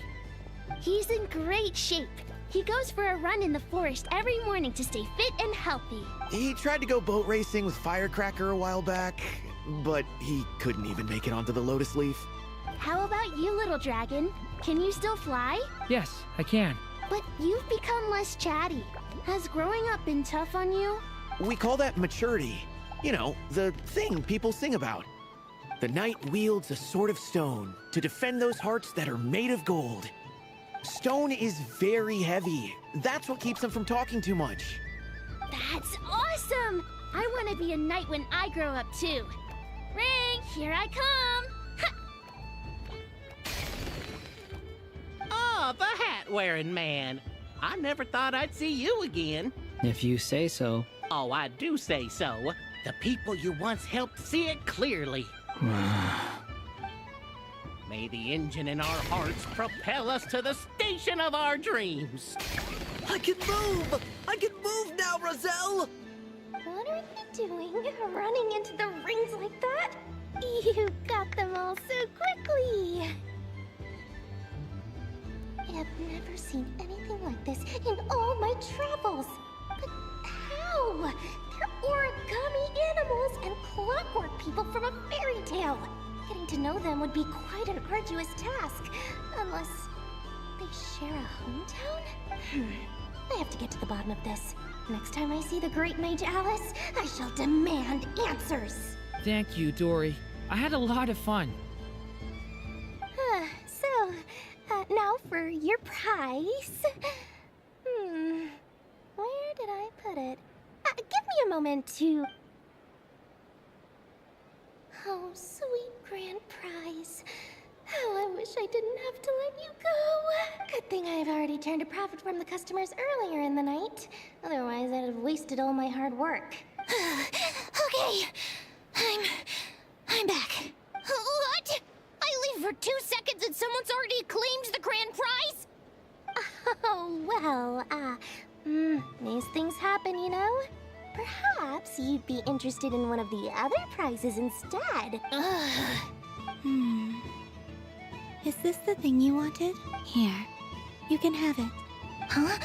He's in great shape. He goes for a run in the forest every morning to stay fit and healthy. He tried to go boat racing with Firecracker a while back, but he couldn't even make it onto the Lotus Leaf. How about you, little dragon? Can you still fly? Yes, I can. But you've become less chatty. Has growing up been tough on you? We call that maturity. You know, the thing people sing about. The knight wields a sword of stone to defend those hearts that are made of gold. Stone is very heavy. That's what keeps him from talking too much. That's awesome! I want to be a knight when I grow up too. Ring, here I come! Oh, the hat-wearing man. I never thought I'd see you again. If you say so. Oh, I do say so. The people you once helped see it clearly. May the engine in our hearts propel us to the station of our dreams. I can move! I can move now, Roselle! What are you doing, running into the rings like that? You got them all so quickly. I have never seen anything like this in all my travels. But how? They're origami animals and clockwork people from a fairy tale. Getting to know them would be quite an arduous task, unless they share a hometown? I have to get to the bottom of this. Next time I see the Great Mage Alice, I shall demand answers. Thank you, Dory. I had a lot of fun. Now for your prize. Where did I put it? Give me a moment to... Oh, sweet grand prize. How I wish I didn't have to let you go. Good thing I've already turned a profit from the customers earlier in the night. Otherwise, I'd have wasted all my hard work. Okay, I'm back. What? I leave for 2 seconds and someone's already claimed the grand prize? Oh, well, these things happen, you know? Perhaps you'd be interested in one of the other prizes instead. Is this the thing you wanted? Here, you can have it. Huh?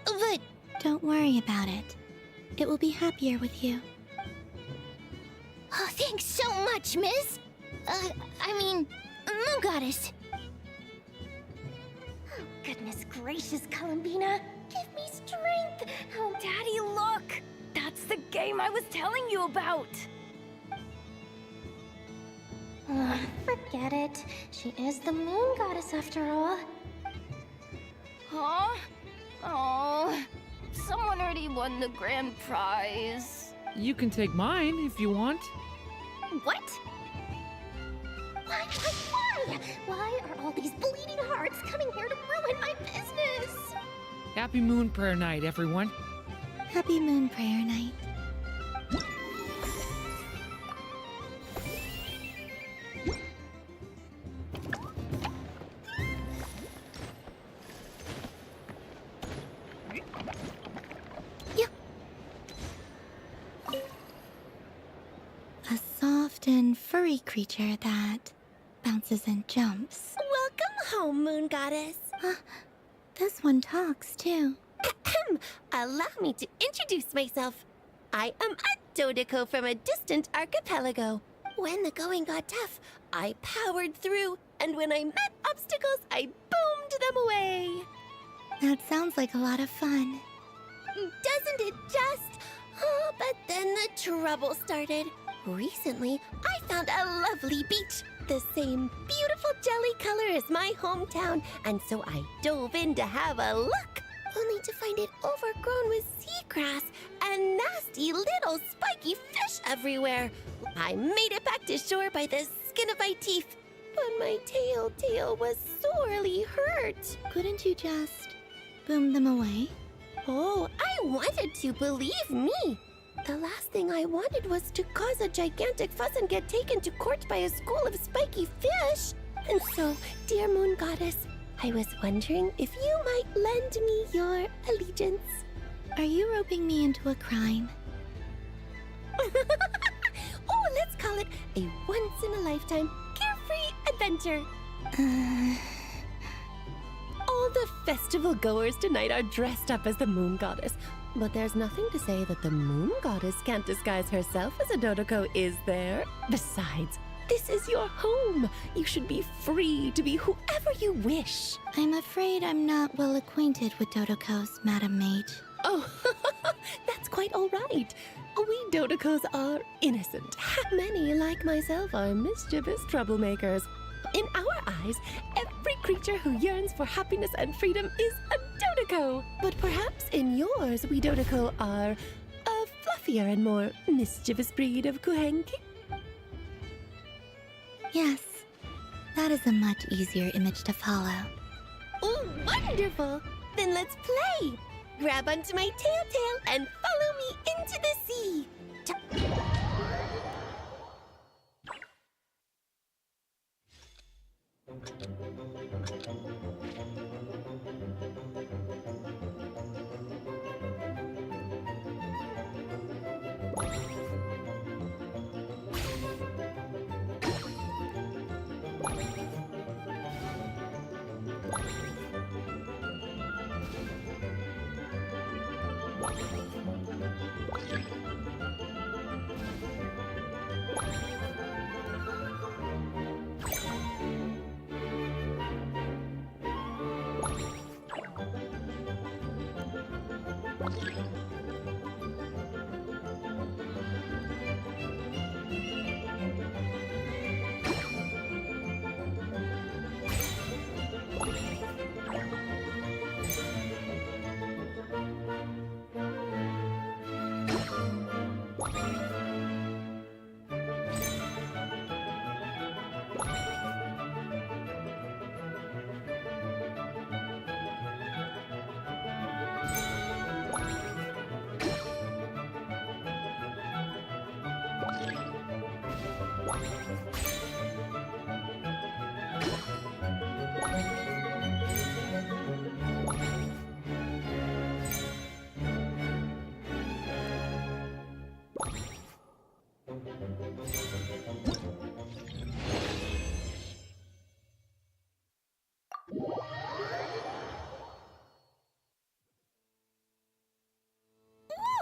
But... Don't worry about it. It will be happier with you. Oh, thanks so much, miss. Moon Goddess. Oh, goodness gracious, Columbina. Give me strength. Oh, Daddy, look! That's the game I was telling you about! Forget it. She is the Moon Goddess after all. Huh? Oh, someone already won the grand prize. You can take mine if you want. What? Why? Why are all these bleeding hearts coming here to ruin my business? Happy Moon Prayer Night, everyone. Happy Moon Prayer Night. A soft and furry creature that bounces and jumps. Welcome home, Moon Goddess. This one talks, too. Allow me to introduce myself. I am a Dodeko from a distant archipelago. When the going got tough, I powered through, and when I met obstacles, I boomed them away. That sounds like a lot of fun. Doesn't it just? Oh, but then the trouble started. Recently, I found a lovely beach, the same beautiful jelly color as my hometown, and so I dove in to have a look, only to find it overgrown with seagrass and nasty little spiky fish everywhere. I made it back to shore by the skin of my teeth. but my tail was sorely hurt. Couldn't you just boom them away? Oh, I wanted to, believe me. The last thing I wanted was to cause a gigantic fuss and get taken to court by a school of spiky fish. And so, dear Moon Goddess, I was wondering if you might lend me your allegiance. Are you roping me into a crime? Oh, let's call it a once-in-a-lifetime carefree adventure. All the festival goers tonight are dressed up as the Moon Goddess. But there's nothing to say that the Moon Goddess can't disguise herself as a Dodoko, is there? Besides, this is your home. You should be free to be whoever you wish. I'm afraid I'm not well acquainted with Dodokos, Madam Mage. Oh, that's quite all right. We Dodokos are innocent. Many, like myself, are mischievous troublemakers. In our eyes, every creature who yearns for happiness and freedom is a Dodoko. But perhaps in yours, we Dodoko are a fluffier and more mischievous breed of Kuhenki? Yes, that is a much easier image to follow. Oh, wonderful! Then let's play! Grab onto my tail and follow me into the sea!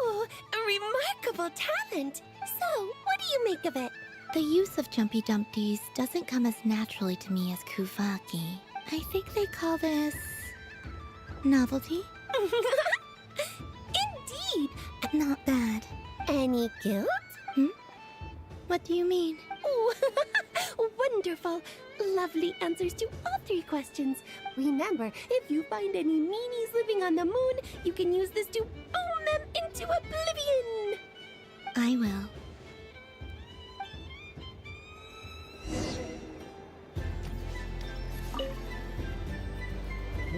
Ooh, a remarkable talent! So, what do you make of it? The use of Jumpy Dumpties doesn't come as naturally to me as Kuvaki. I think they call this... novelty? Indeed! Not bad. Any guilt? What do you mean? Oh, wonderful! Lovely answers to all three questions. Remember, if you find any meanies living on the moon, you can use this to boom them into oblivion! I will.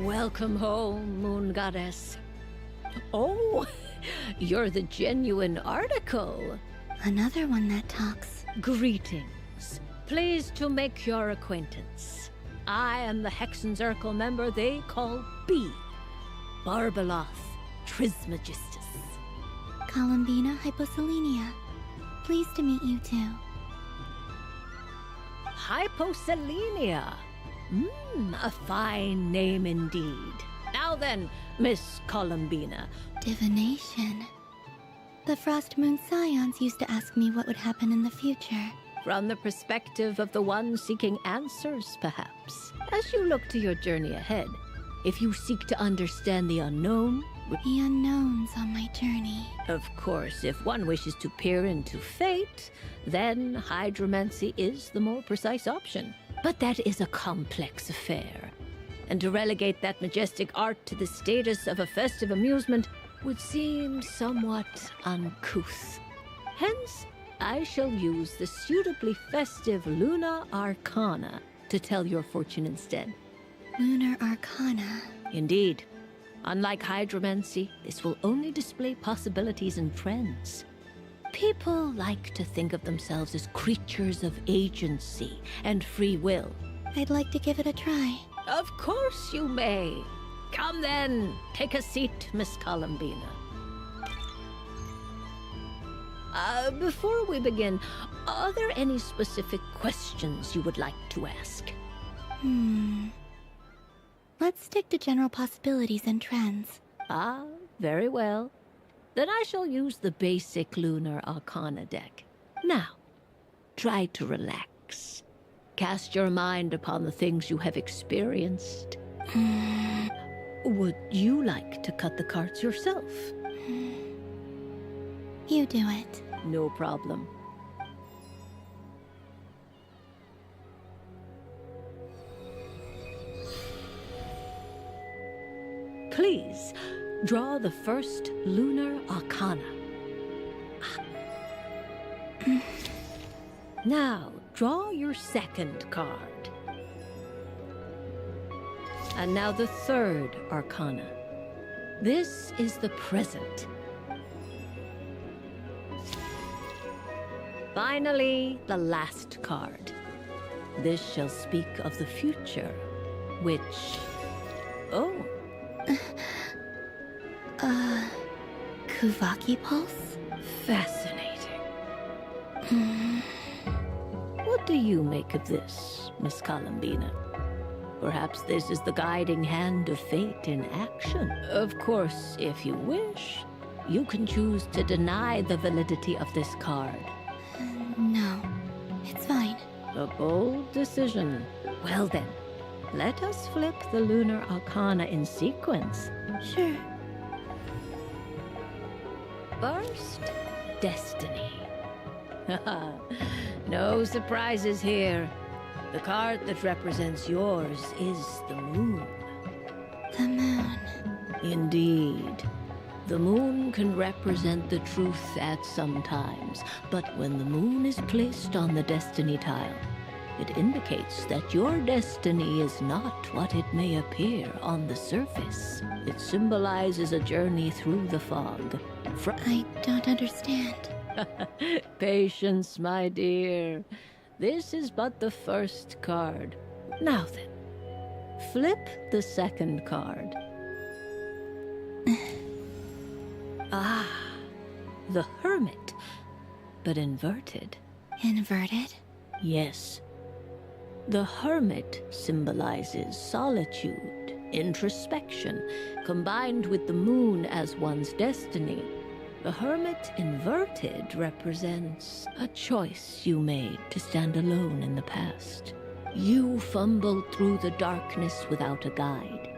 Welcome home, Moon Goddess. Oh, you're the genuine article. Another one that talks. Greetings. Pleased to make your acquaintance. I am the Hexenzirkel member they call B. Barbeloth Trismegistus. Columbina Hyposelenia. Pleased to meet you too. Hyposelenia. A fine name indeed. Now then, Miss Columbina. Divination. The Frost Moon Scions used to ask me what would happen in the future. From the perspective of the one seeking answers, perhaps. As you look to your journey ahead, if you seek to understand the unknown... The unknowns on my journey. Of course, if one wishes to peer into fate, then hydromancy is the more precise option. But that is a complex affair. And to relegate that majestic art to the status of a festive amusement would seem somewhat uncouth. Hence, I shall use the suitably festive Luna Arcana to tell your fortune instead. Lunar Arcana. Indeed. Unlike hydromancy, this will only display possibilities and trends. People like to think of themselves as creatures of agency and free will. I'd like to give it a try. Of course you may. Come then, take a seat, Miss Columbina. Before we begin, are there any specific questions you would like to ask? Let's stick to general possibilities and trends. Ah, very well. Then I shall use the basic Lunar Arcana deck. Now, try to relax. Cast your mind upon the things you have experienced. Would you like to cut the cards yourself? You do it. No problem. Please, draw the first Lunar Arcana. Now, draw your second card. And now the third Arcana. This is the present. Finally, the last card. This shall speak of the future, which... Oh. Kuvaki Pulse? Fascinating. What do you make of this, Miss Columbina? Perhaps this is the guiding hand of fate in action. Of course, if you wish, you can choose to deny the validity of this card. No, it's fine. A bold decision. Well then, let us flip the Lunar Arcana in sequence. Sure. First, Destiny. No surprises here. The card that represents yours is the moon. The moon. Indeed. The moon can represent the truth at some times, but when the moon is placed on the destiny tile, it indicates that your destiny is not what it may appear on the surface. It symbolizes a journey through the fog. I don't understand. Patience, my dear. This is but the first card. Now then, flip the second card. Ah, the Hermit, but inverted. Inverted? Yes. The Hermit symbolizes solitude, introspection, combined with the moon as one's destiny. The Hermit inverted represents a choice you made to stand alone in the past. You fumbled through the darkness without a guide.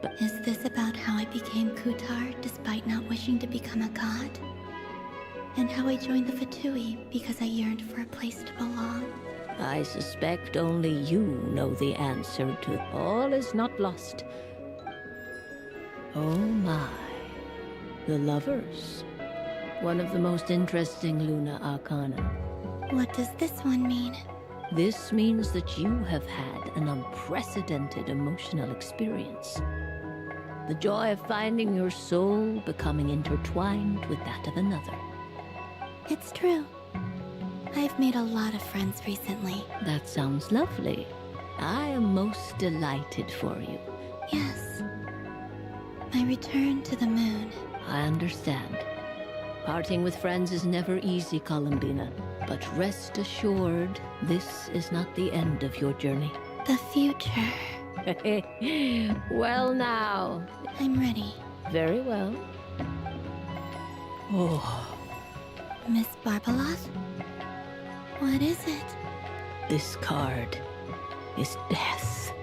But is this about how I became Kutar despite not wishing to become a god? And how I joined the Fatui because I yearned for a place to belong? I suspect only you know the answer to all is not lost. Oh my. The Lovers. One of the most interesting Lunar Arcana. What does this one mean? This means that you have had an unprecedented emotional experience. The joy of finding your soul becoming intertwined with that of another. It's true. I've made a lot of friends recently. That sounds lovely. I am most delighted for you. Yes. My return to the moon. I understand. Parting with friends is never easy, Columbina. But rest assured, this is not the end of your journey. The future. Well now. I'm ready. Very well. Oh. Miss Barbaloth? What is it? This card is death.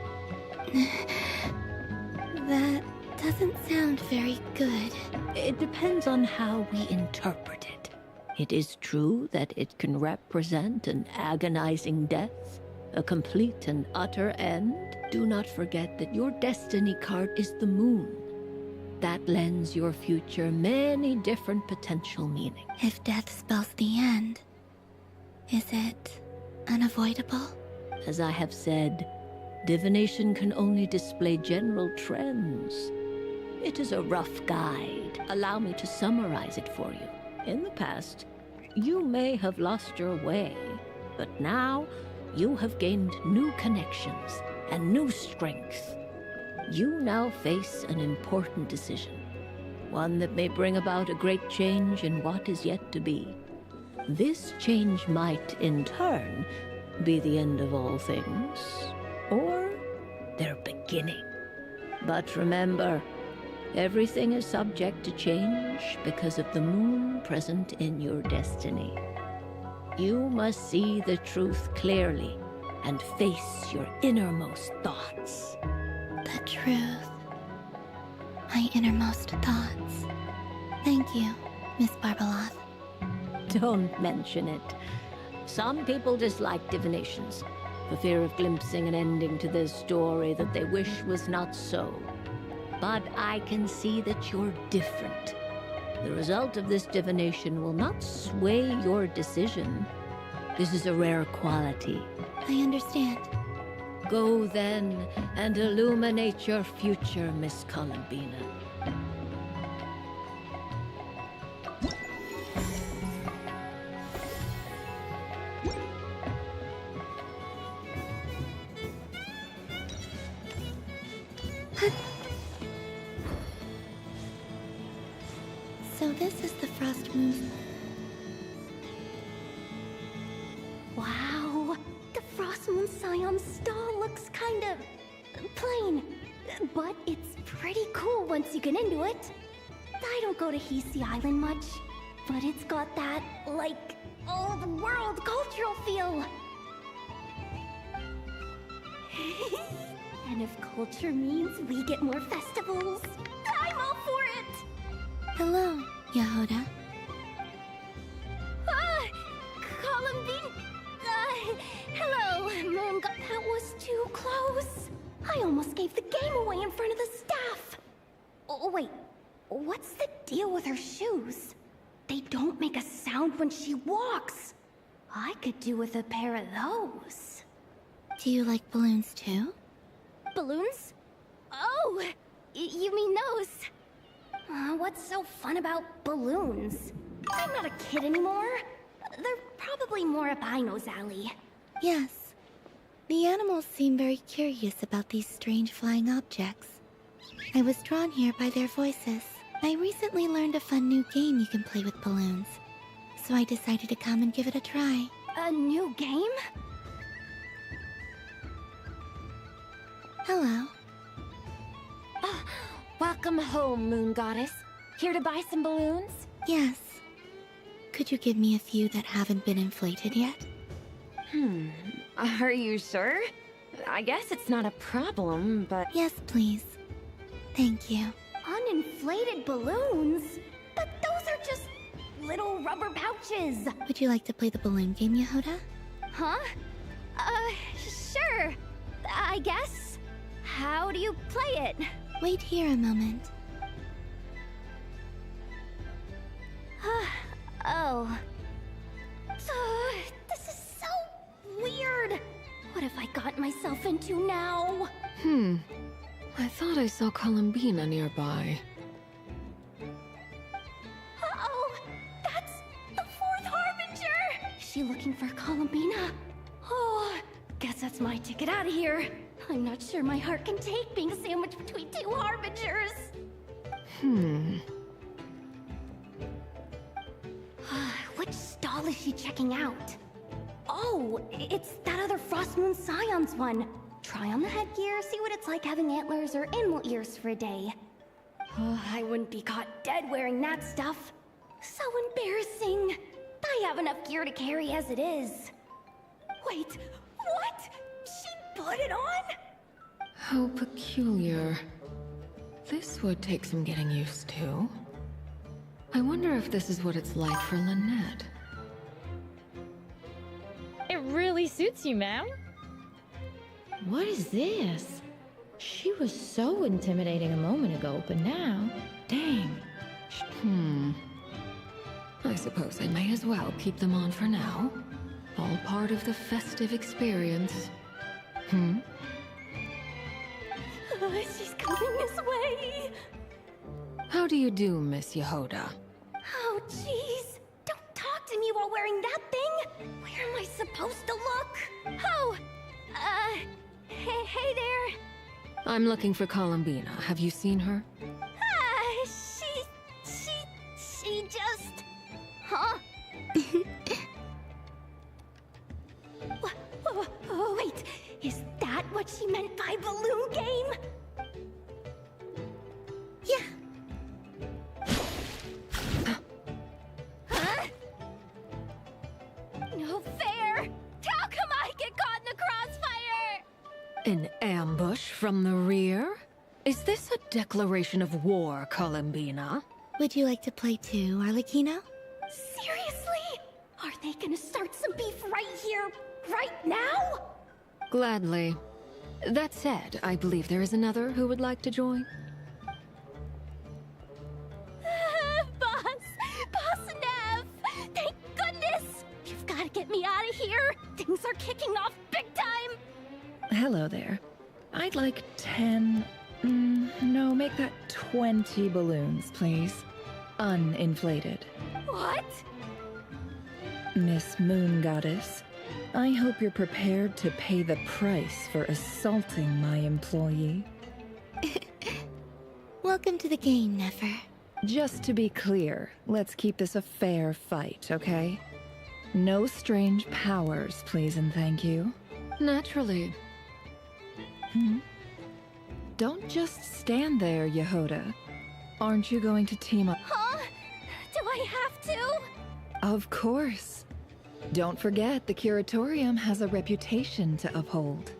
That doesn't sound very good. It depends on how we interpret it. It is true that it can represent an agonizing death, a complete and utter end. Do not forget that your destiny card is the moon. That lends your future many different potential meanings. If death spells the end, is it unavoidable? As I have said, Divination can only display general trends. It is a rough guide. Allow me to summarize it for you. In the past, you may have lost your way, but now you have gained new connections and new strength. You now face an important decision, one that may bring about a great change in what is yet to be. This change might, in turn, be the end of all things, or their beginning. But remember, everything is subject to change because of the moon present in your destiny. You must see the truth clearly and face your innermost thoughts. The truth. My innermost thoughts. Thank you, Miss Barbeloth. Don't mention it. Some people dislike divinations, for fear of glimpsing an ending to their story that they wish was not so. But I can see that you're different. The result of this divination will not sway your decision. This is a rare quality. I understand. Go then and illuminate your future, Miss Columbina. So this is the Frost Moon. Wow, the Frost Moon Scion stall looks kind of plain, but it's pretty cool once you get into it. I don't go to Hisi Island much, but it's got that, like, old-world cultural feel. And if culture means we get more festivals, I'm all for it! Hello, Yehuda. Columbine! Hello, Moon. That was too close. I almost gave the game away in front of the staff. Oh, wait. What's the deal with her shoes? They don't make a sound when she walks. I could do with a pair of those. Do you like balloons too? Balloons? Oh, you mean those? What's so fun about balloons? I'm not a kid anymore. They're probably more up Aino's alley. Yes. The animals seem very curious about these strange flying objects. I was drawn here by their voices. I recently learned a fun new game you can play with balloons, so I decided to come and give it a try. A new game? Hello. Welcome home, Moon Goddess. Here to buy some balloons? Yes. Could you give me a few that haven't been inflated yet? Are you sure? I guess it's not a problem, but... Yes, please. Thank you. Uninflated balloons? But those are just little rubber pouches. Would you like to play the balloon game, Yehuda? Huh? Sure. I guess. How do you play it? Wait here a moment. Oh. This is so weird. What have I got myself into now? I thought I saw Columbina nearby. Uh-oh! That's the fourth Harbinger! Is she looking for Columbina? Oh, guess that's my ticket out of here. I'm not sure my heart can take being sandwiched between two Harbingers. Which stall is she checking out? Oh, it's that other Frost Moon Scion's one. Try on the headgear, see what it's like having antlers or animal ears for a day. I wouldn't be caught dead wearing that stuff. So embarrassing. I have enough gear to carry as it is. Wait, what? She put it on? How peculiar. This would take some getting used to. I wonder if this is what it's like for Lynette. It really suits you, ma'am. What is this? She was so intimidating a moment ago, but now... Dang. I suppose I may as well keep them on for now. All part of the festive experience. She's coming this way. How do you do, Miss Yehoda? Oh, jeez. Don't talk to me while wearing that thing. Where am I supposed to look? Oh, hey there. I'm looking for Columbina. Have you seen her? She just... Huh? Wait, is that what she meant by balloon game? Yeah. Huh? No fair! How come I get caught in the crossfire? An ambush from the rear? Is this a declaration of war, Columbina? Would you like to play too, Arlecchino? Seriously? Are they gonna start some beef right here, right now? Gladly. That said, I believe there is another who would like to join. Boss Nev! Thank goodness! You've got to get me out of here! Things are kicking off big time! Hello there. I'd like 10... no, make that 20 balloons, please. Uninflated. What? Miss Moon Goddess, I hope you're prepared to pay the price for assaulting my employee. Welcome to the game, Nefer. Just to be clear, let's keep this a fair fight, okay? No strange powers, please and thank you. Naturally. Don't just stand there, Yehoda. Aren't you going to team up? Huh? Do I have to? Of course. Don't forget, the Curatorium has a reputation to uphold.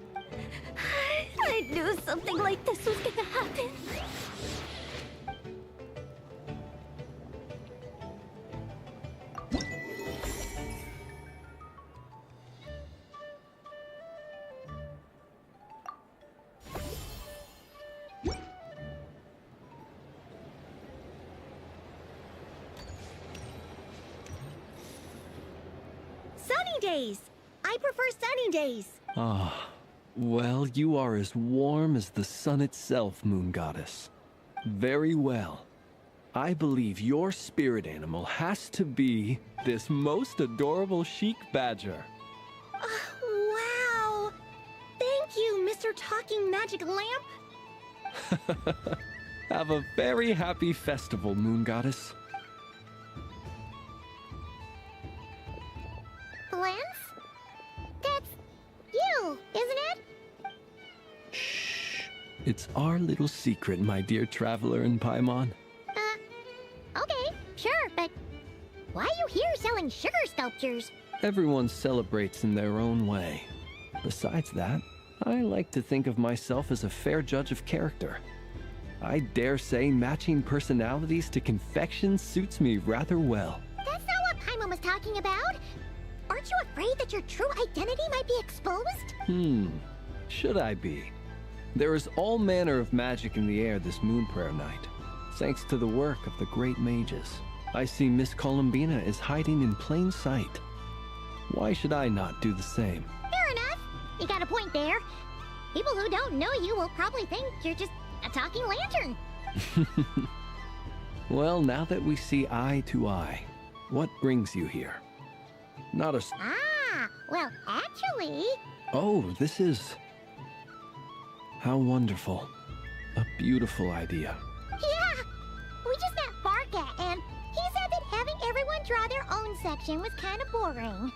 I knew something like this was gonna happen. Sunny days! I prefer sunny days. Ah, well, you are as warm as the sun itself, Moon Goddess. Very well. I believe your spirit animal has to be this most adorable chic badger. Wow! Thank you, Mr. Talking Magic Lamp. Have a very happy festival, Moon Goddess. Lance? That's you, isn't it? It's our little secret, my dear traveler in Paimon. Okay, sure, but why are you here selling sugar sculptures? Everyone celebrates in their own way. Besides that, I like to think of myself as a fair judge of character. I dare say matching personalities to confection suits me rather well. That's not what Paimon was talking about. Aren't you afraid that your true identity might be exposed? Should I be? There is all manner of magic in the air this moon prayer night, thanks to the work of the great mages. I see Miss Columbina is hiding in plain sight. Why should I not do the same? Fair enough. You got a point there. People who don't know you will probably think you're just a talking lantern. Well, now that we see eye to eye, what brings you here? Not a... Well, actually... Oh, this is... How wonderful. A beautiful idea. Yeah! We just met Barca, and he said that having everyone draw their own section was kind of boring.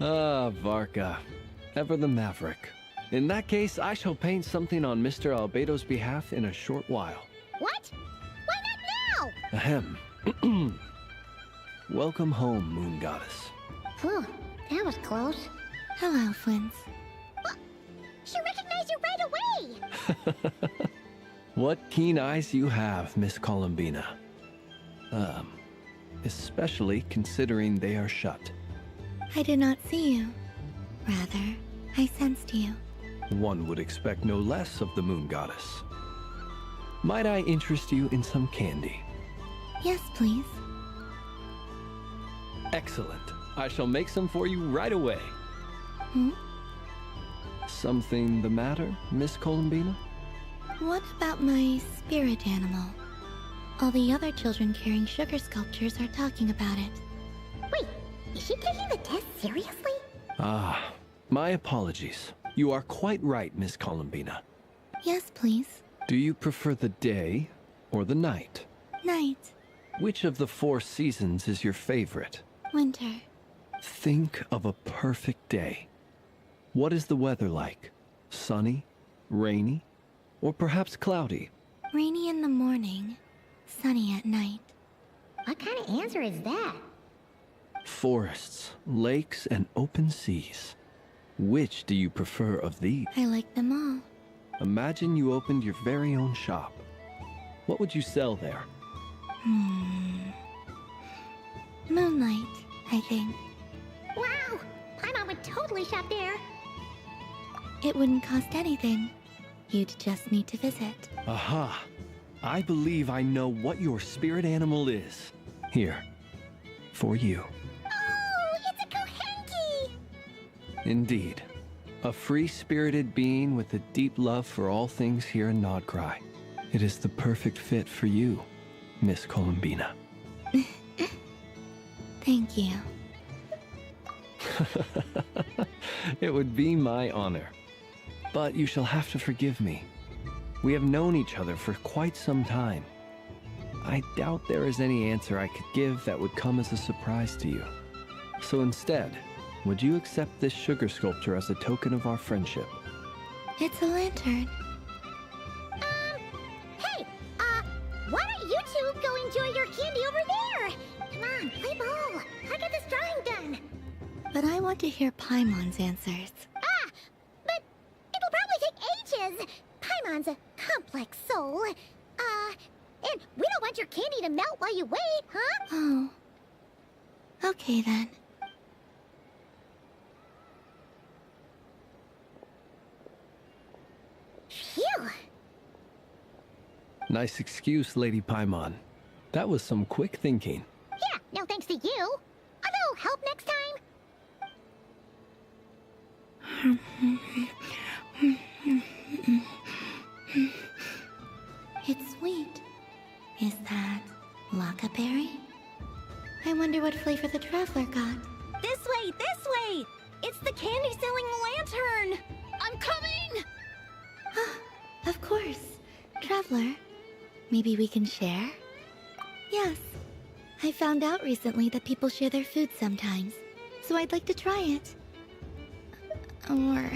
Ah, Varka. Ever the maverick. In that case, I shall paint something on Mr. Albedo's behalf in a short while. What? Why not now? Ahem. Welcome home, Moon Goddess. Phew, that was close. Hello, Flins. She recognized you right away! What keen eyes you have, Miss Columbina. Especially considering they are shut. I did not see you. Rather, I sensed you. One would expect no less of the Moon Goddess. Might I interest you in some candy? Yes, please. Excellent. I shall make some for you right away. Something the matter, Miss Columbina? What about my spirit animal? All the other children carrying sugar sculptures are talking about it. Wait, is she taking the test seriously? Ah, my apologies. You are quite right, Miss Columbina. Yes, please. Do you prefer the day or the night? Night. Which of the 4 seasons is your favorite? Winter. Think of a perfect day. What is the weather like? Sunny, rainy, or perhaps cloudy? Rainy in the morning, sunny at night. What kind of answer is that? Forests, lakes, and open seas. Which do you prefer of these? I like them all. Imagine you opened your very own shop. What would you sell there? Moonlight, I think. Wow! Paimon would totally shop there. It wouldn't cost anything. You'd just need to visit. Aha! I believe I know what your spirit animal is. Here, for you. Oh, it's a Kohenki! Indeed. A free-spirited being with a deep love for all things here in Nodcry. It is the perfect fit for you, Miss Columbina. Thank you. It would be my honor. But you shall have to forgive me. We have known each other for quite some time. I doubt there is any answer I could give that would come as a surprise to you. So instead, would you accept this sugar sculpture as a token of our friendship? It's a lantern. Hey, why don't you two go enjoy your candy over there? Come on, play ball. I got this drawing done. But I want to hear Paimon's answers. But it'll probably take ages. Paimon's a complex soul. And we don't want your candy to melt while you wait, huh? Oh. Okay then. Phew. Nice excuse, Lady Paimon. That was some quick thinking. Yeah, no thanks to you. A little help next time. It's sweet. Is that Lockaberry? I wonder what flavor the Traveler got. This way, this way! It's the candy-selling lantern! I'm coming! Of course. Traveler, maybe we can share? Yes. I found out recently that people share their food sometimes, so I'd like to try it. Or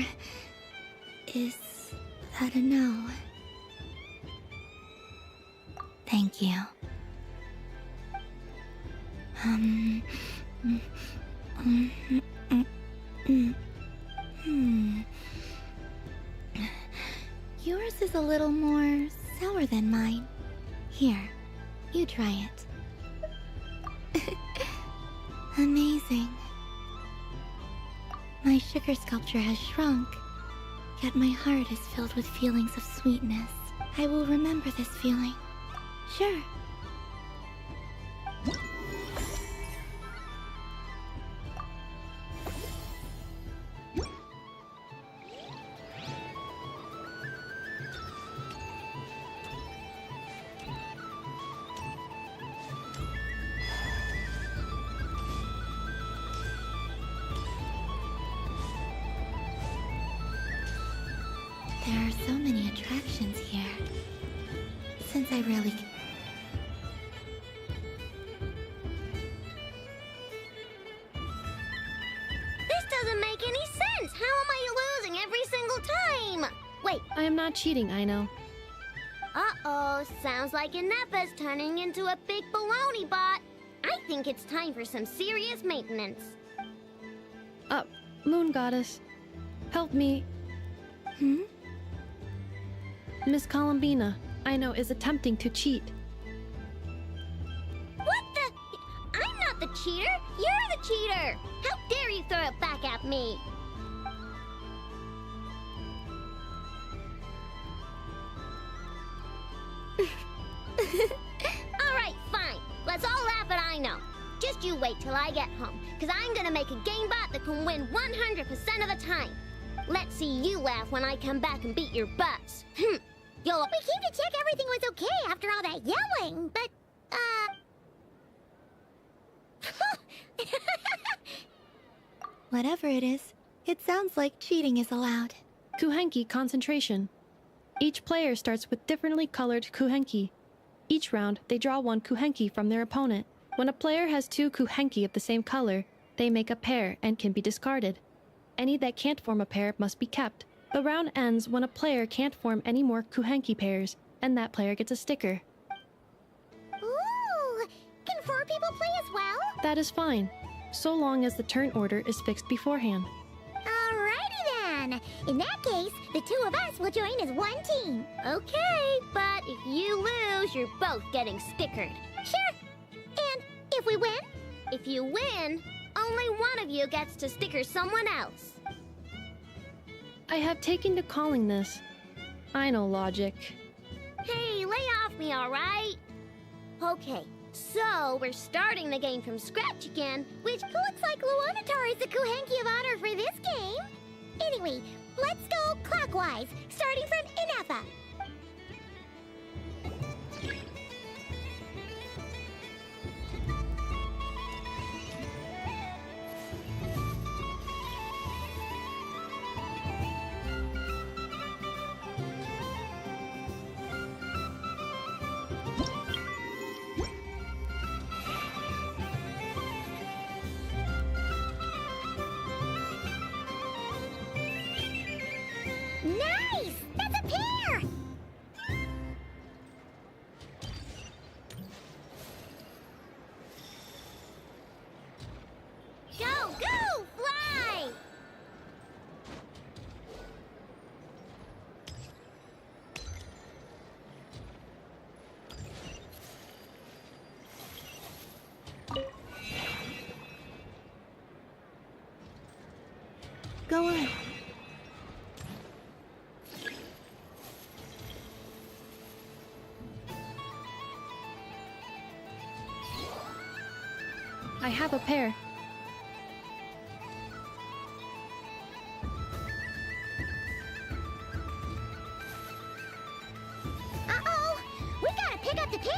is that a no? Thank you. Yours is a little more sour than mine. Here, you try it. Amazing. My sugar sculpture has shrunk, yet my heart is filled with feelings of sweetness. I will remember this feeling. Sure. There are so many attractions here. Since I rarely... This doesn't make any sense! How am I losing every single time? Wait. I am not cheating, I know. Uh-oh, sounds like Inepa's turning into a big baloney bot. I think it's time for some serious maintenance. Moon Goddess, help me. Miss Columbina, I know, is attempting to cheat. What the? I'm not the cheater! You're the cheater! How dare you throw it back at me? Alright, fine. Let's all laugh at I know. Just you wait till I get home, because I'm gonna make a game bot that can win 100% of the time. Let's see you laugh when I come back and beat your butts. Yo, we came to check everything was okay after all that yelling, but, Whatever it is, it sounds like cheating is allowed. Kuhenki concentration. Each player starts with differently colored Kuhenki. Each round, they draw one Kuhenki from their opponent. When a player has two Kuhenki of the same color, they make a pair and can be discarded. Any that can't form a pair must be kept. The round ends when a player can't form any more Kuhenki pairs, and that player gets a sticker. Ooh! Can 4 people play as well? That is fine, so long as the turn order is fixed beforehand. Alrighty then! In that case, the 2 of us will join as one team. Okay, but if you lose, you're both getting stickered. Sure! And if we win? If you win, only one of you gets to sticker someone else. I have taken to calling this. I know logic. Hey, lay off me, alright? Okay, so we're starting the game from scratch again, which looks like Luonatar is the Kuhenki of honor for this game. Anyway, let's go clockwise, starting from Inafa. Nice! That's a pair! Go, go! Fly! Go on. I have a pair. Uh-oh! We gotta pick up the pace!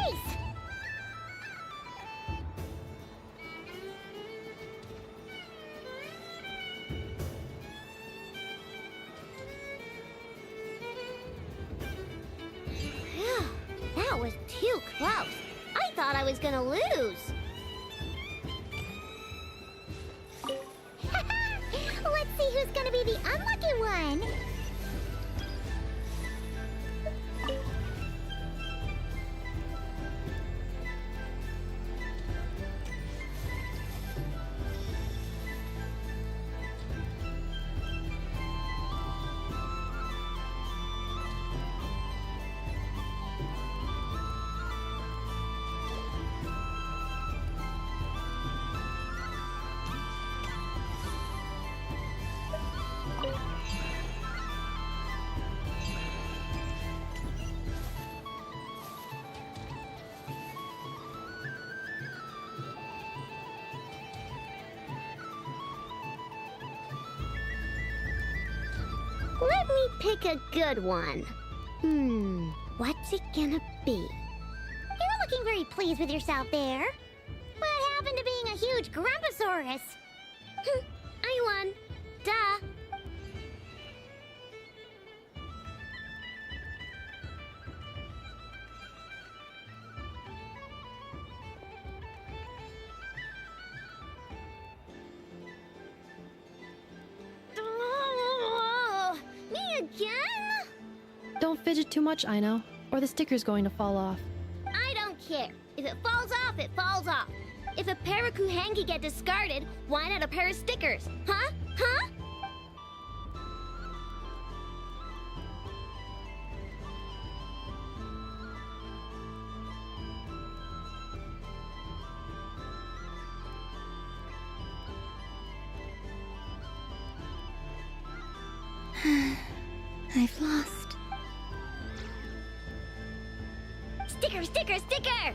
Phew, that was too close. I thought I was gonna lose. Let's see who's gonna be the unlucky one. Let me pick a good one. What's it gonna be? You're looking very pleased with yourself there. What happened to being a huge Grumposaurus? I won. Duh. Me again? Don't fidget too much, Aino, or the sticker's going to fall off. I don't care. If it falls off, it falls off. If a pair of Kuhenki get discarded, why not a pair of stickers? Huh? Huh? I've lost. Sticker, sticker, sticker!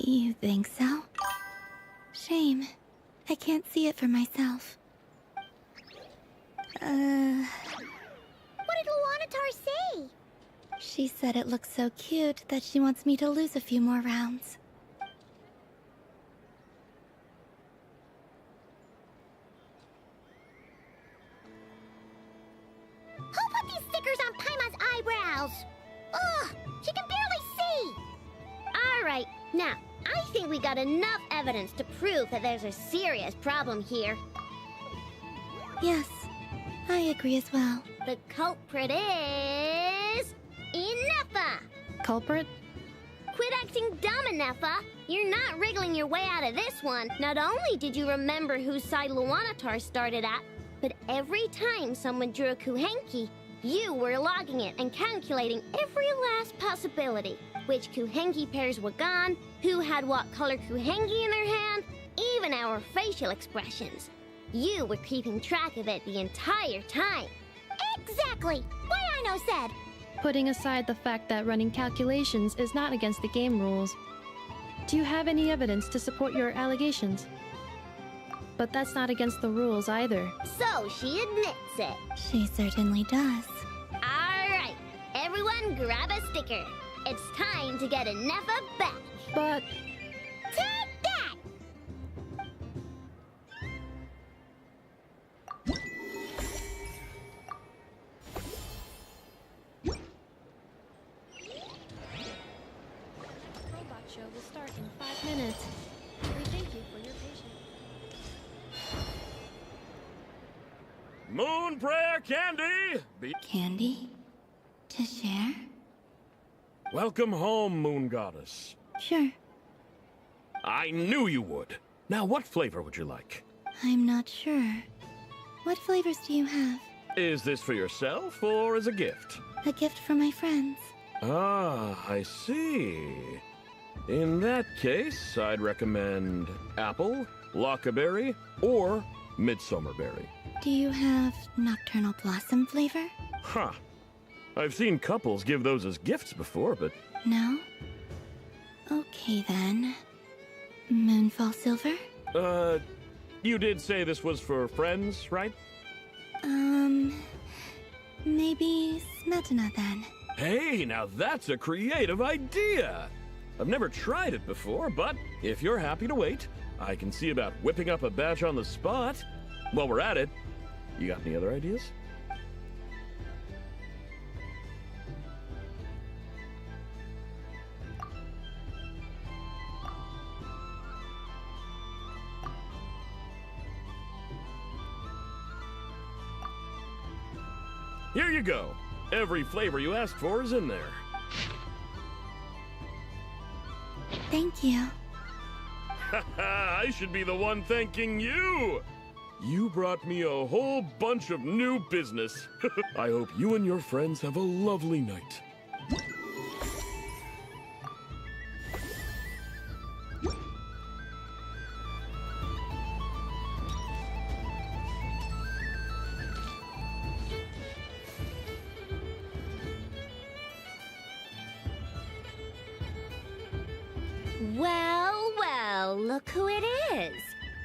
You think so? Shame. I can't see it for myself. What did Luanatar say? She said it looks so cute that she wants me to lose a few more rounds. Who put these stickers on Paimon's eyebrows? Ugh, she can barely see! Alright, now, I think we got enough evidence to prove that there's a serious problem here. Yes, I agree as well. The culprit is... Ineffa! Culprit? Quit acting dumb, Ineffa! You're not wriggling your way out of this one. Not only did you remember whose side Luanatar started at, but every time someone drew a Kuhenki, you were logging it and calculating every last possibility. Which Kuhenki pairs were gone, who had what color Kuhenki in their hand, even our facial expressions. You were keeping track of it the entire time. Exactly! Why I no said? Putting aside the fact that running calculations is not against the game rules, do you have any evidence to support your allegations? But that's not against the rules either. So she admits it. She certainly does. Alright, everyone grab a sticker. It's time to get Ineffa back. But... Take that! Robot show will start in 5 minutes. We thank you for your patience. Moon Prayer Candy! Candy? To share? Welcome home, Moon Goddess. Sure. I knew you would. Now, what flavor would you like? I'm not sure. What flavors do you have? Is this for yourself or as a gift? A gift for my friends. Ah, I see. In that case, I'd recommend apple, lockaberry, or midsummerberry. Do you have nocturnal blossom flavor? Huh. I've seen couples give those as gifts before, but... No? Okay then. Moonfall silver? You did say this was for friends, right? Maybe smetana then. Hey, now that's a creative idea! I've never tried it before, but if you're happy to wait, I can see about whipping up a batch on the spot. While we're at it, you got any other ideas? Here you go. Every flavor you asked for is in there. Thank you. I should be the one thanking you! You brought me a whole bunch of new business. I hope you and your friends have a lovely night. Well, well, look who it is.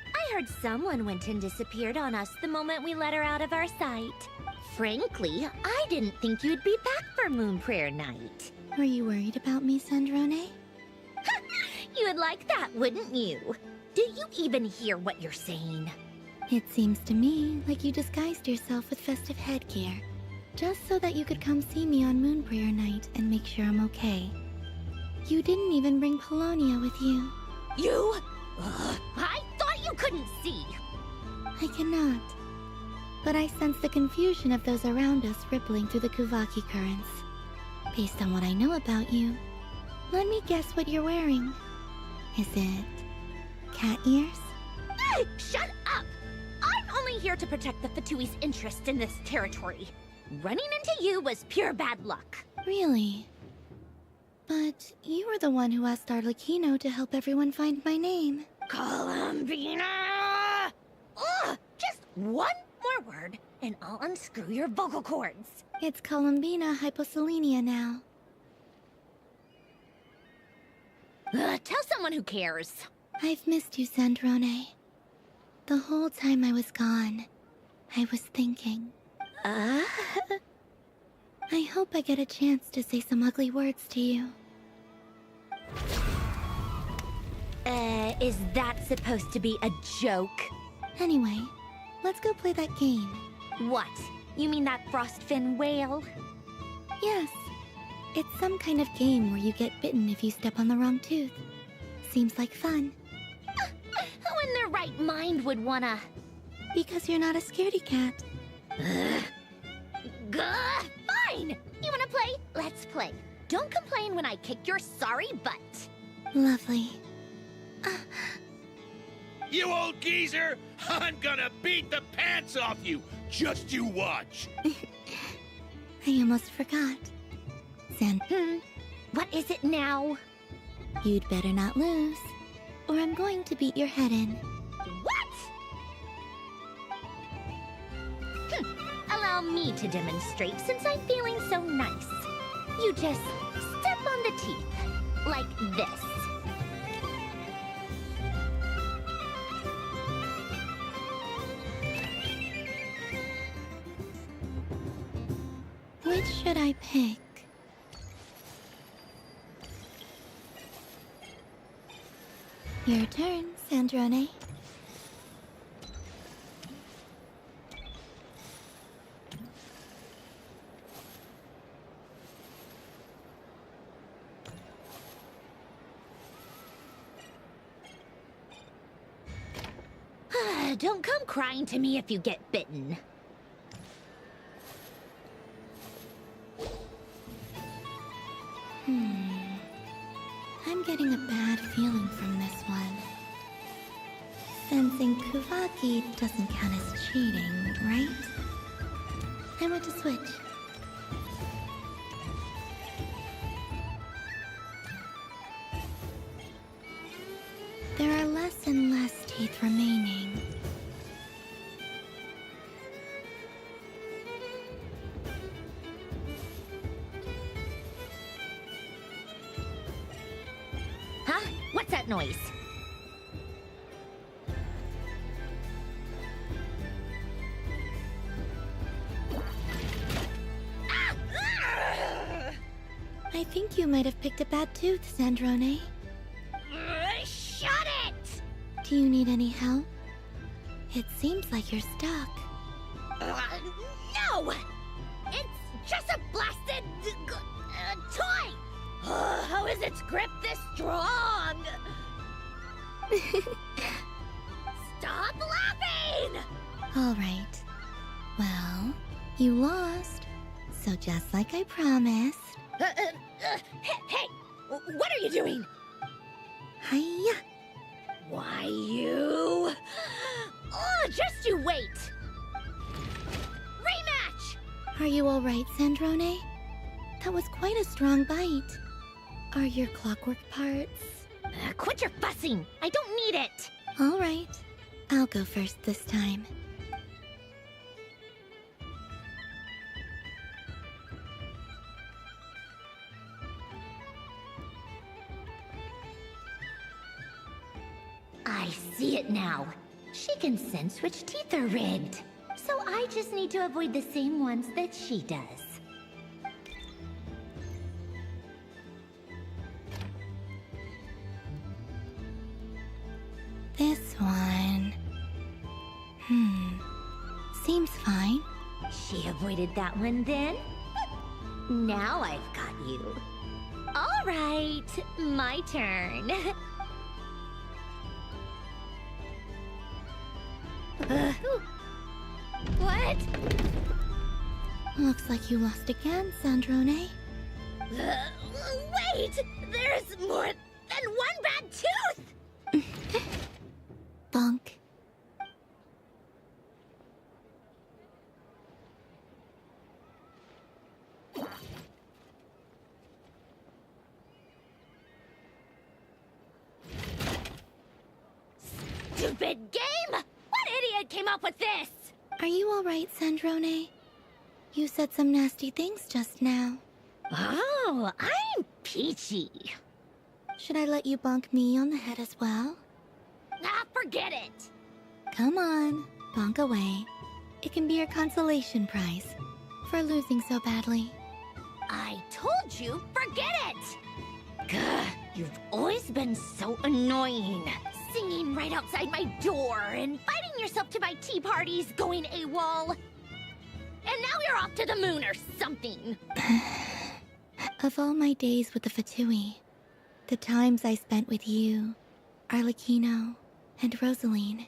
I heard someone went and disappeared on us the moment we let her out of our sight. Frankly, I didn't think you'd be back for Moon Prayer Night. Were you worried about me, Sandrone? You would like that, wouldn't you? Do you even hear what you're saying? It seems to me like you disguised yourself with festive headgear, just so that you could come see me on Moon Prayer Night and make sure I'm okay. You didn't even bring Polonia with you. You? I thought you couldn't see. I cannot. But I sense the confusion of those around us rippling through the Kuvaki currents. Based on what I know about you, let me guess what you're wearing. Is it cat ears? Shut up! I'm only here to protect the Fatui's interest in this territory. Running into you was pure bad luck. Really? But you were the one who asked Arlecchino to help everyone find my name. Columbina! Ugh! Just one more word, and I'll unscrew your vocal cords. It's Columbina hyposelenia now. Tell someone who cares. I've missed you, Sandrone. The whole time I was gone, I was thinking. I hope I get a chance to say some ugly words to you. Is that supposed to be a joke? Anyway, let's go play that game. What? You mean that frostfin whale? Yes. It's some kind of game where you get bitten if you step on the wrong tooth. Seems like fun. Who in their right mind would wanna... Because you're not a scaredy cat. Fine! You wanna play? Let's play. Don't complain when I kick your sorry butt. Lovely. You old geezer! I'm gonna beat the pants off you! Just you watch! I almost forgot. What is it now? You'd better not lose, or I'm going to beat your head in. What? Allow me to demonstrate since I'm feeling so nice. You just step on the teeth, like this. Which should I pick? Your turn, Sandrone. Don't come crying to me if you get bitten. I'm getting a bad feeling from this one. Fencing Kuvaki doesn't count as cheating, right? I want to switch. There are less and less teeth remaining. Huh? What's that noise? I think you might have picked a bad tooth, Sandrone. Shut it! Do you need any help? It seems like you're stuck. No! It's just a blasted... toy! How is its grip this strong? Stop laughing! All right. Well, you lost. So just like I promised... Hey! What are you doing? Hiya! Why, you... Oh, just you wait! Rematch! Are you all right, Sandrone? That was quite a strong bite. Are your clockwork parts? Quit your fussing! I don't need it! All right. I'll go first this time. I see it now. She can sense which teeth are rigged. So I just need to avoid the same ones that she does. This one... Seems fine. She avoided that one then? Now I've got you. All right, my turn. What? Looks like you lost again, Sandrone. Wait! There's more than one bad tooth! Bonk. Stupid game! What idiot came up with this? Are you all right, Sandrone? You said some nasty things just now. Oh, I'm peachy. Should I let you bonk me on the head as well? Ah, forget it! Come on, bonk away. It can be your consolation prize for losing so badly. I told you, forget it! Gah, you've always been so annoying. Singing right outside my door, inviting yourself to my tea parties, going AWOL. And now you're off to the moon or something. Of all my days with the Fatui, the times I spent with you, Arlecchino, and Rosaline,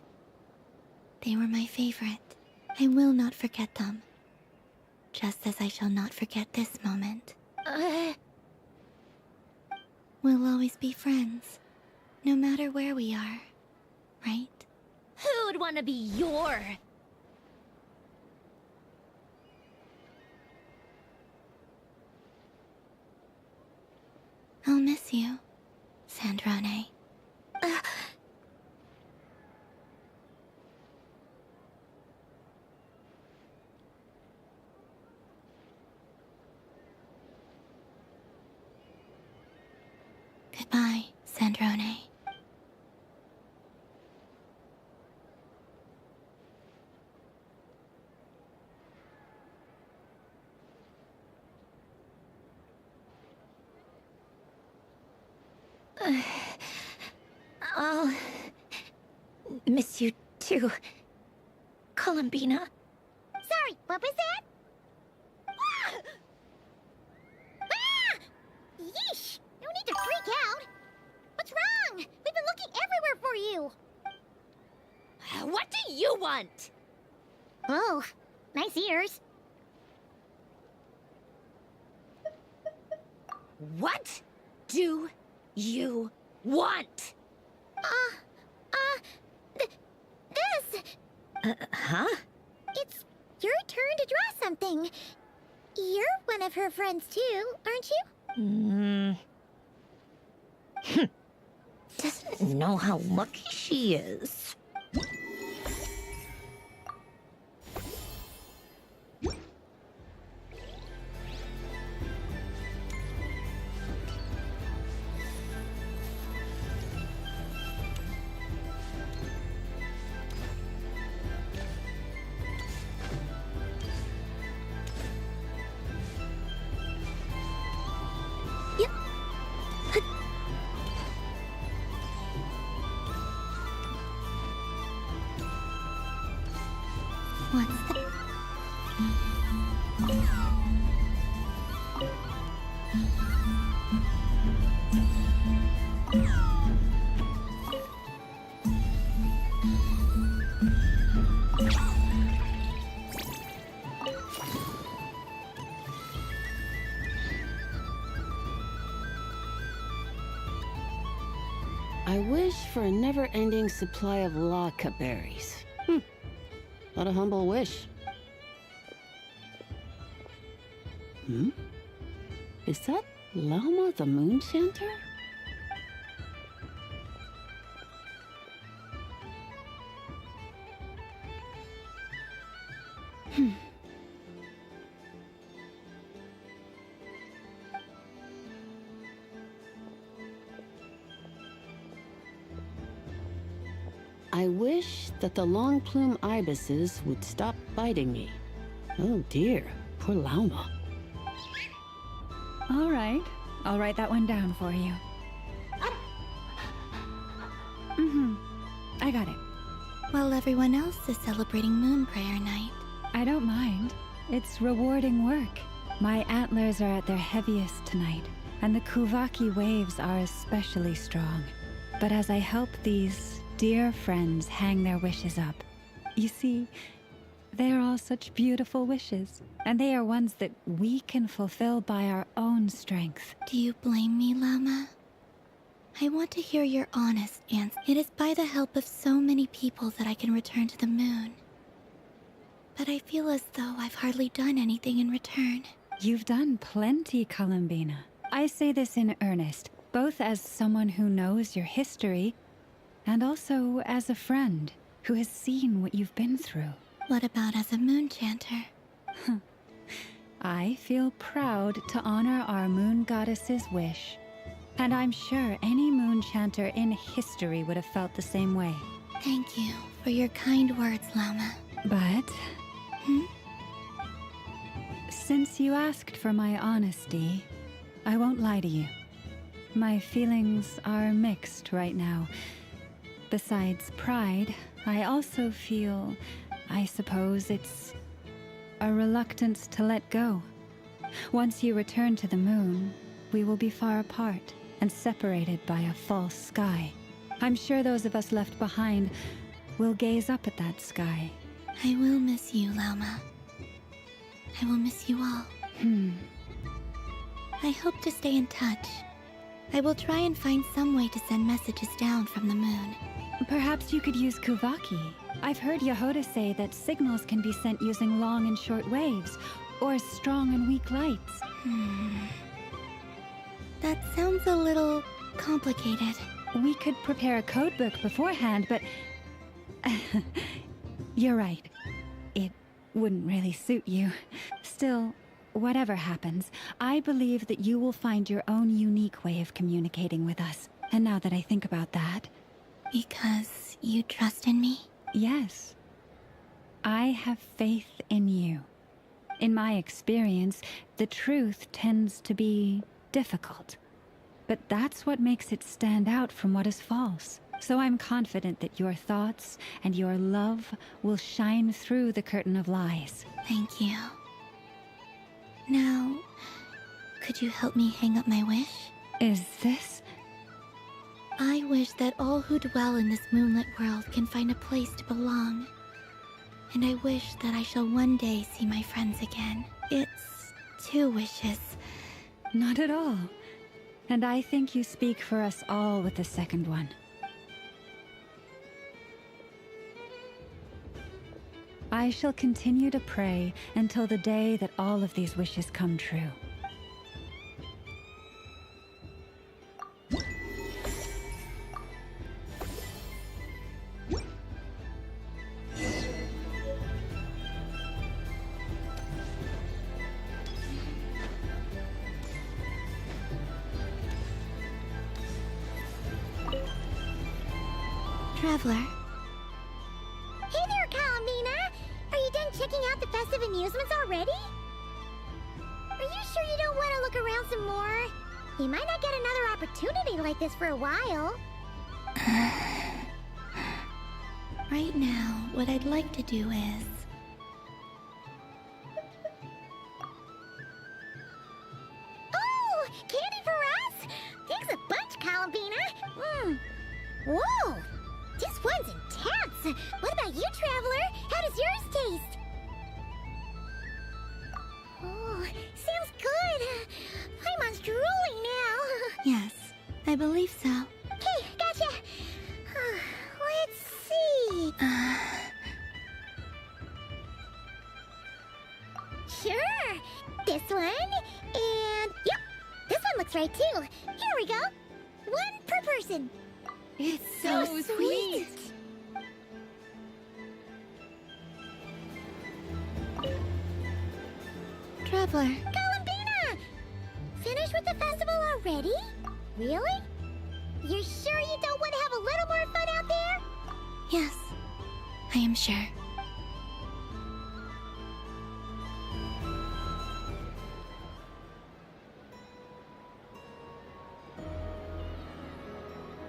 they were my favorite. I will not forget them. Just as I shall not forget this moment. We'll always be friends, no matter where we are, right? Who'd want to be your... I'll miss you, Sandrone. Goodbye, Sandrone. I'll miss you too, Columbina. Sorry, what was that? Ah! Ah! Yeesh! No need to freak out. What's wrong? We've been looking everywhere for you. What do you want? Oh, nice ears. What do you want? This. Huh? It's your turn to draw something. You're one of her friends too, aren't you? Doesn't know how lucky she is. What's that? I wish for a never-ending supply of Laka berries. What a humble wish. Is that Lauma the Moon Chanter? I wish that the long plume ibises would stop biting me. Oh dear, poor Lauma. All right, I'll write that one down for you. I got it. While everyone else is celebrating Moon Prayer Night. I don't mind. It's rewarding work. My antlers are at their heaviest tonight, and the Kuvaki waves are especially strong. But as I help these dear friends hang their wishes up, you see, they are all such beautiful wishes, and they are ones that we can fulfill by our own strength. Do you blame me, Llama? I want to hear your honest answer. It is by the help of so many people that I can return to the moon. But I feel as though I've hardly done anything in return. You've done plenty, Columbina. I say this in earnest, both as someone who knows your history, and also as a friend who has seen what you've been through. What about as a moon chanter? I feel proud to honor our moon goddess's wish. And I'm sure any moon chanter in history would have felt the same way. Thank you for your kind words, Lama. But... Since you asked for my honesty, I won't lie to you. My feelings are mixed right now. Besides pride, I also feel, I suppose it's a reluctance to let go. Once you return to the moon, we will be far apart and separated by a false sky. I'm sure those of us left behind will gaze up at that sky. I will miss you, Lama. I will miss you all. I hope to stay in touch. I will try and find some way to send messages down from the moon. Perhaps you could use Kuvaki. I've heard Yehoda say that signals can be sent using long and short waves, or strong and weak lights. That sounds a little complicated. We could prepare a codebook beforehand, but... You're right. It wouldn't really suit you. Still, whatever happens, I believe that you will find your own unique way of communicating with us. And now that I think about that... Because you trust in me? Yes. I have faith in you. In my experience, the truth tends to be difficult. But that's what makes it stand out from what is false. So I'm confident that your thoughts and your love will shine through the curtain of lies. Thank you. Now, could you help me hang up my wish? Is this... I wish that all who dwell in this moonlit world can find a place to belong. And I wish that I shall one day see my friends again. It's 2 wishes. Not at all. And I think you speak for us all with the second one. I shall continue to pray until the day that all of these wishes come true. Traveler. Hey there, Kalamina! Are you done checking out the festive amusements already? Are you sure you don't want to look around some more? You might not get another opportunity like this for a while. Right now, what I'd like to do is... Oh! Candy for us? Thanks a bunch, Kalamina! Whoa! This one's intense! What about you, Traveler? How does yours taste? Oh, sounds good! I'm on drooling now! Yes, I believe so. Okay, gotcha! Let's see... Sure! This one, and... Yep! This one looks right too! Here we go! 1 per person! It's so sweet. Traveler. Kalamina! Finished with the festival already? Really? You're sure you don't want to have a little more fun out there? Yes, I am sure.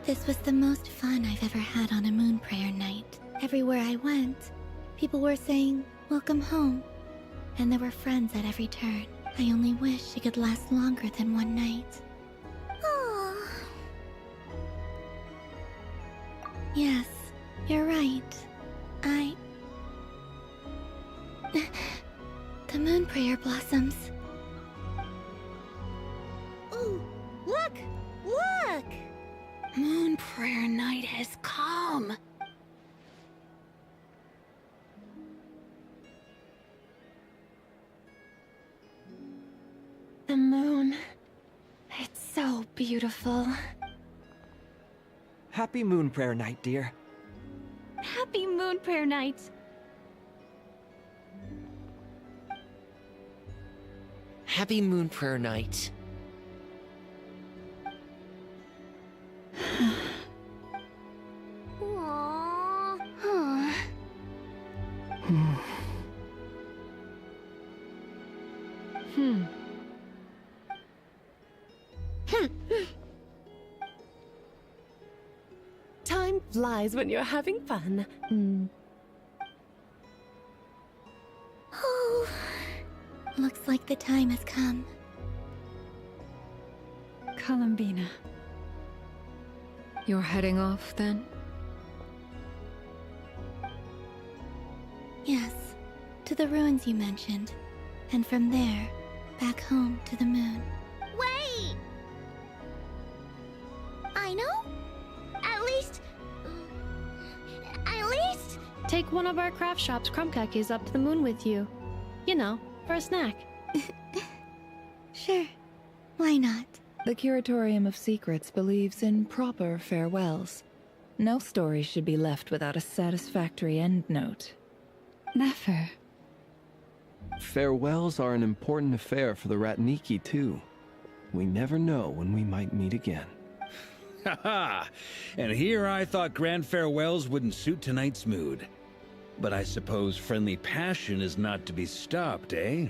This was the most fun I've ever had on a moon prayer night. Everywhere I went, people were saying, "Welcome home." And there were friends at every turn. I only wish it could last longer than one night. Oh. Yes, you're right. The moon prayer blossoms. Ooh, look! Look! Moon prayer night has come. The moon. It's so beautiful. Happy Moon Prayer Night, dear. Happy Moon Prayer Night! Happy Moon Prayer Night. Time flies when you're having fun. Oh, looks like the time has come. Columbina. You're heading off, then? Yes, to the ruins you mentioned. And from there, back home to the moon. Wait! I know? At least... Take one of our craft shop's crumb-cakes up to the moon with you. You know, for a snack. Sure. Why not? The Curatorium of Secrets believes in proper farewells. No story should be left without a satisfactory endnote. Never. Farewells are an important affair for the Ratniki, too. We never know when we might meet again. Haha! And here I thought grand farewells wouldn't suit tonight's mood. But I suppose friendly passion is not to be stopped, eh?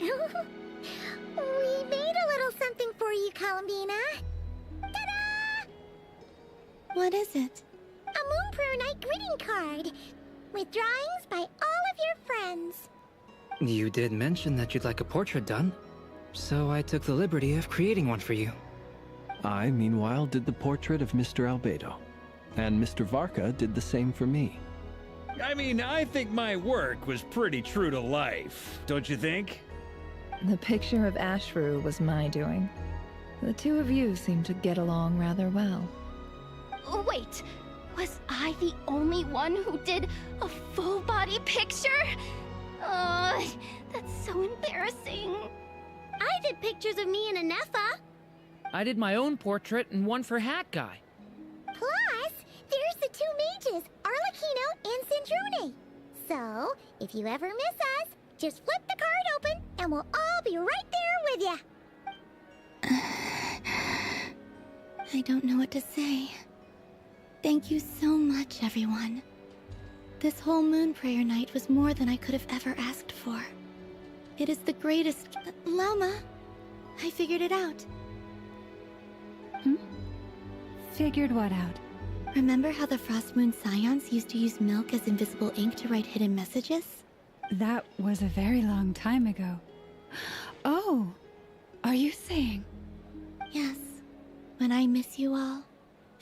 We made a little something for you, Columbina. Ta-da! What is it? A Moon Prayer Night greeting card with drawings by all of your friends. You did mention that you'd like a portrait done, so I took the liberty of creating one for you. I, meanwhile, did the portrait of Mr. Albedo, and Mr. Varka did the same for me. I mean, I think my work was pretty true to life, don't you think? The picture of Ashru was my doing. The two of you seem to get along rather well. Wait, was I the only one who did a full-body picture? That's so embarrassing. I did pictures of me and Anefa. I did my own portrait and one for Hat Guy. Plus, there's the two mages, Arlecchino and Sindrune. So, if you ever miss us, just flip the card open and we'll all be right there with you. I don't know what to say. Thank you so much, everyone. This whole Moon Prayer Night was more than I could have ever asked for. It is the greatest... Llama! I figured it out. Figured what out? Remember how the Frost Moon Scions used to use milk as invisible ink to write hidden messages? That was a very long time ago. Oh, are you saying? Yes. When I miss you all,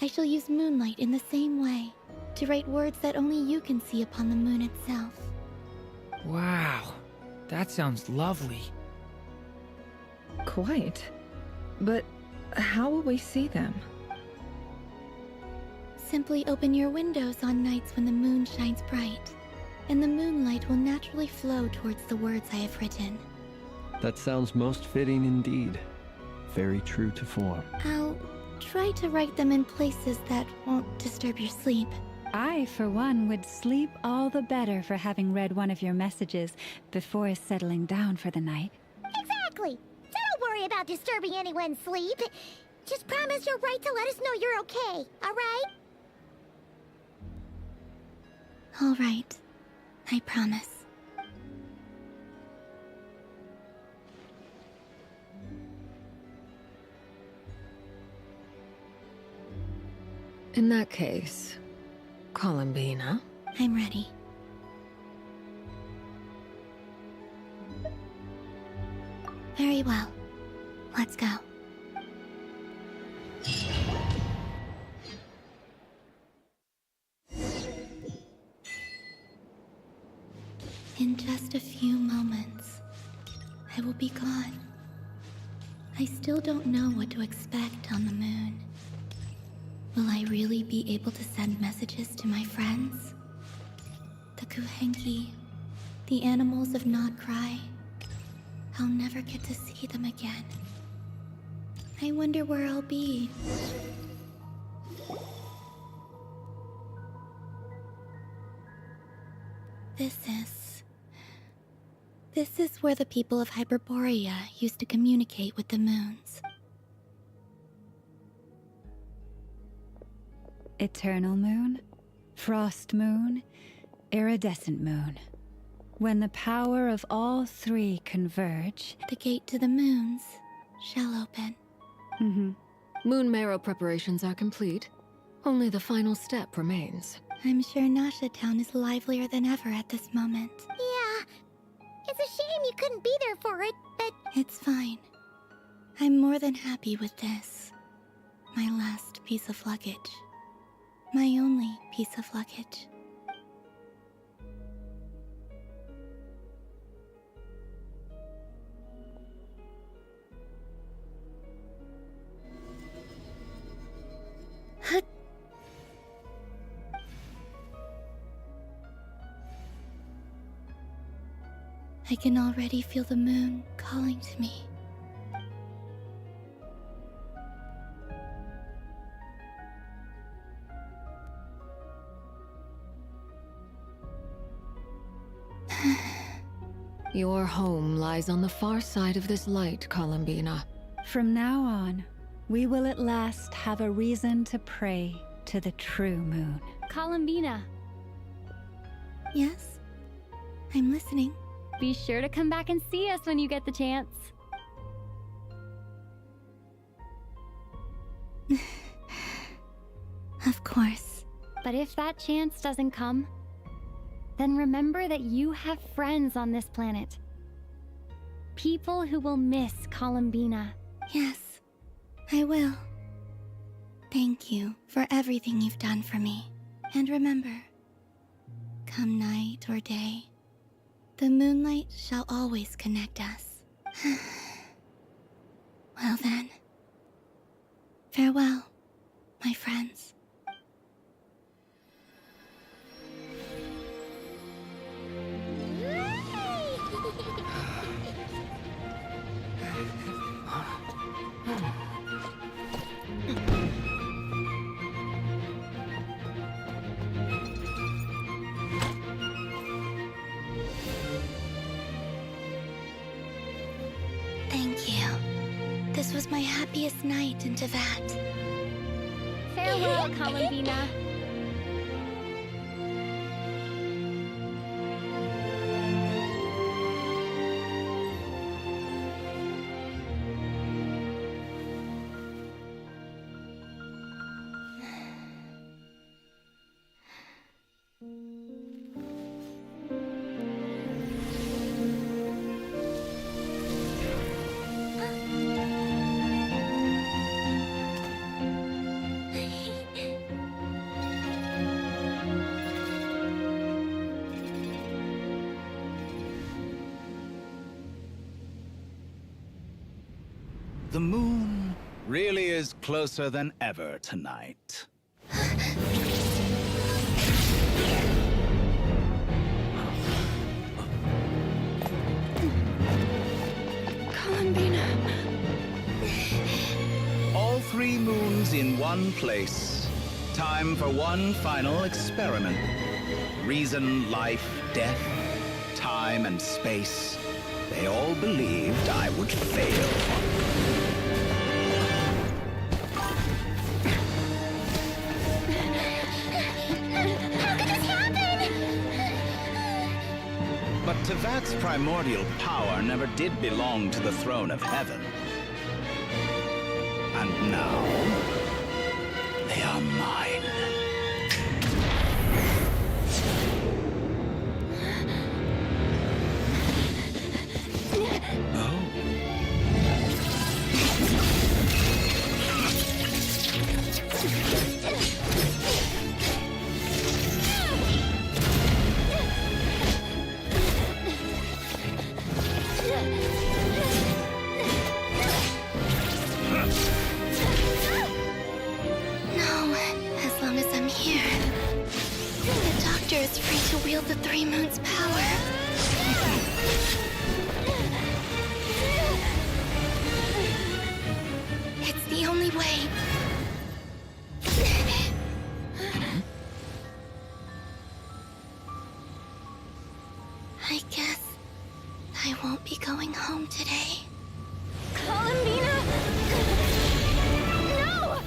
I shall use moonlight in the same way, to write words that only you can see upon the moon itself. Wow, that sounds lovely. Quite. But how will we see them? Simply open your windows on nights when the moon shines bright, and the moonlight will naturally flow towards the words I have written. That sounds most fitting indeed. Very true to form. I'll try to write them in places that won't disturb your sleep. I, for one, would sleep all the better for having read one of your messages before settling down for the night. Exactly. So don't worry about disturbing anyone's sleep. Just promise you'll write to let us know you're okay, alright? All right. I promise. In that case, Columbina. I'm ready. Very well. Let's go. In just a few moments, I will be gone. I still don't know what to expect on the moon. Will I really be able to send messages to my friends? The Kuhenki, the animals of Not Cry. I'll never get to see them again. I wonder where I'll be. This is where the people of Hyperborea used to communicate with the moons. Eternal moon, frost moon, iridescent moon. When the power of all three converge, the gate to the moons shall open. Moon marrow preparations are complete. Only the final step remains. I'm sure Nasha Town is livelier than ever at this moment. Yeah. It's a shame you couldn't be there for it, but... It's fine. I'm more than happy with this. My last piece of luggage. My only piece of luggage. I can already feel the moon calling to me. Your home lies on the far side of this light, Columbina. From now on, we will at last have a reason to pray to the true moon. Columbina. Yes? I'm listening. Be sure to come back and see us when you get the chance. Of course. But if that chance doesn't come, then remember that you have friends on this planet. People who will miss Columbina. Yes, I will. Thank you for everything you've done for me. And remember, come night or day, the moonlight shall always connect us. Well then, farewell, my friends. Thank you. This was my happiest night in Tevat. Farewell, Columbina. The moon really is closer than ever tonight. Columbina. All three moons in one place. Time for one final experiment. Reason, life, death, time, and space. They all believed I would fail. But Tevat's primordial power never did belong to the throne of heaven. And now, they are mine. Is free to wield the Three Moons' power. It's the only way. I guess I won't be going home today. Columbina! No!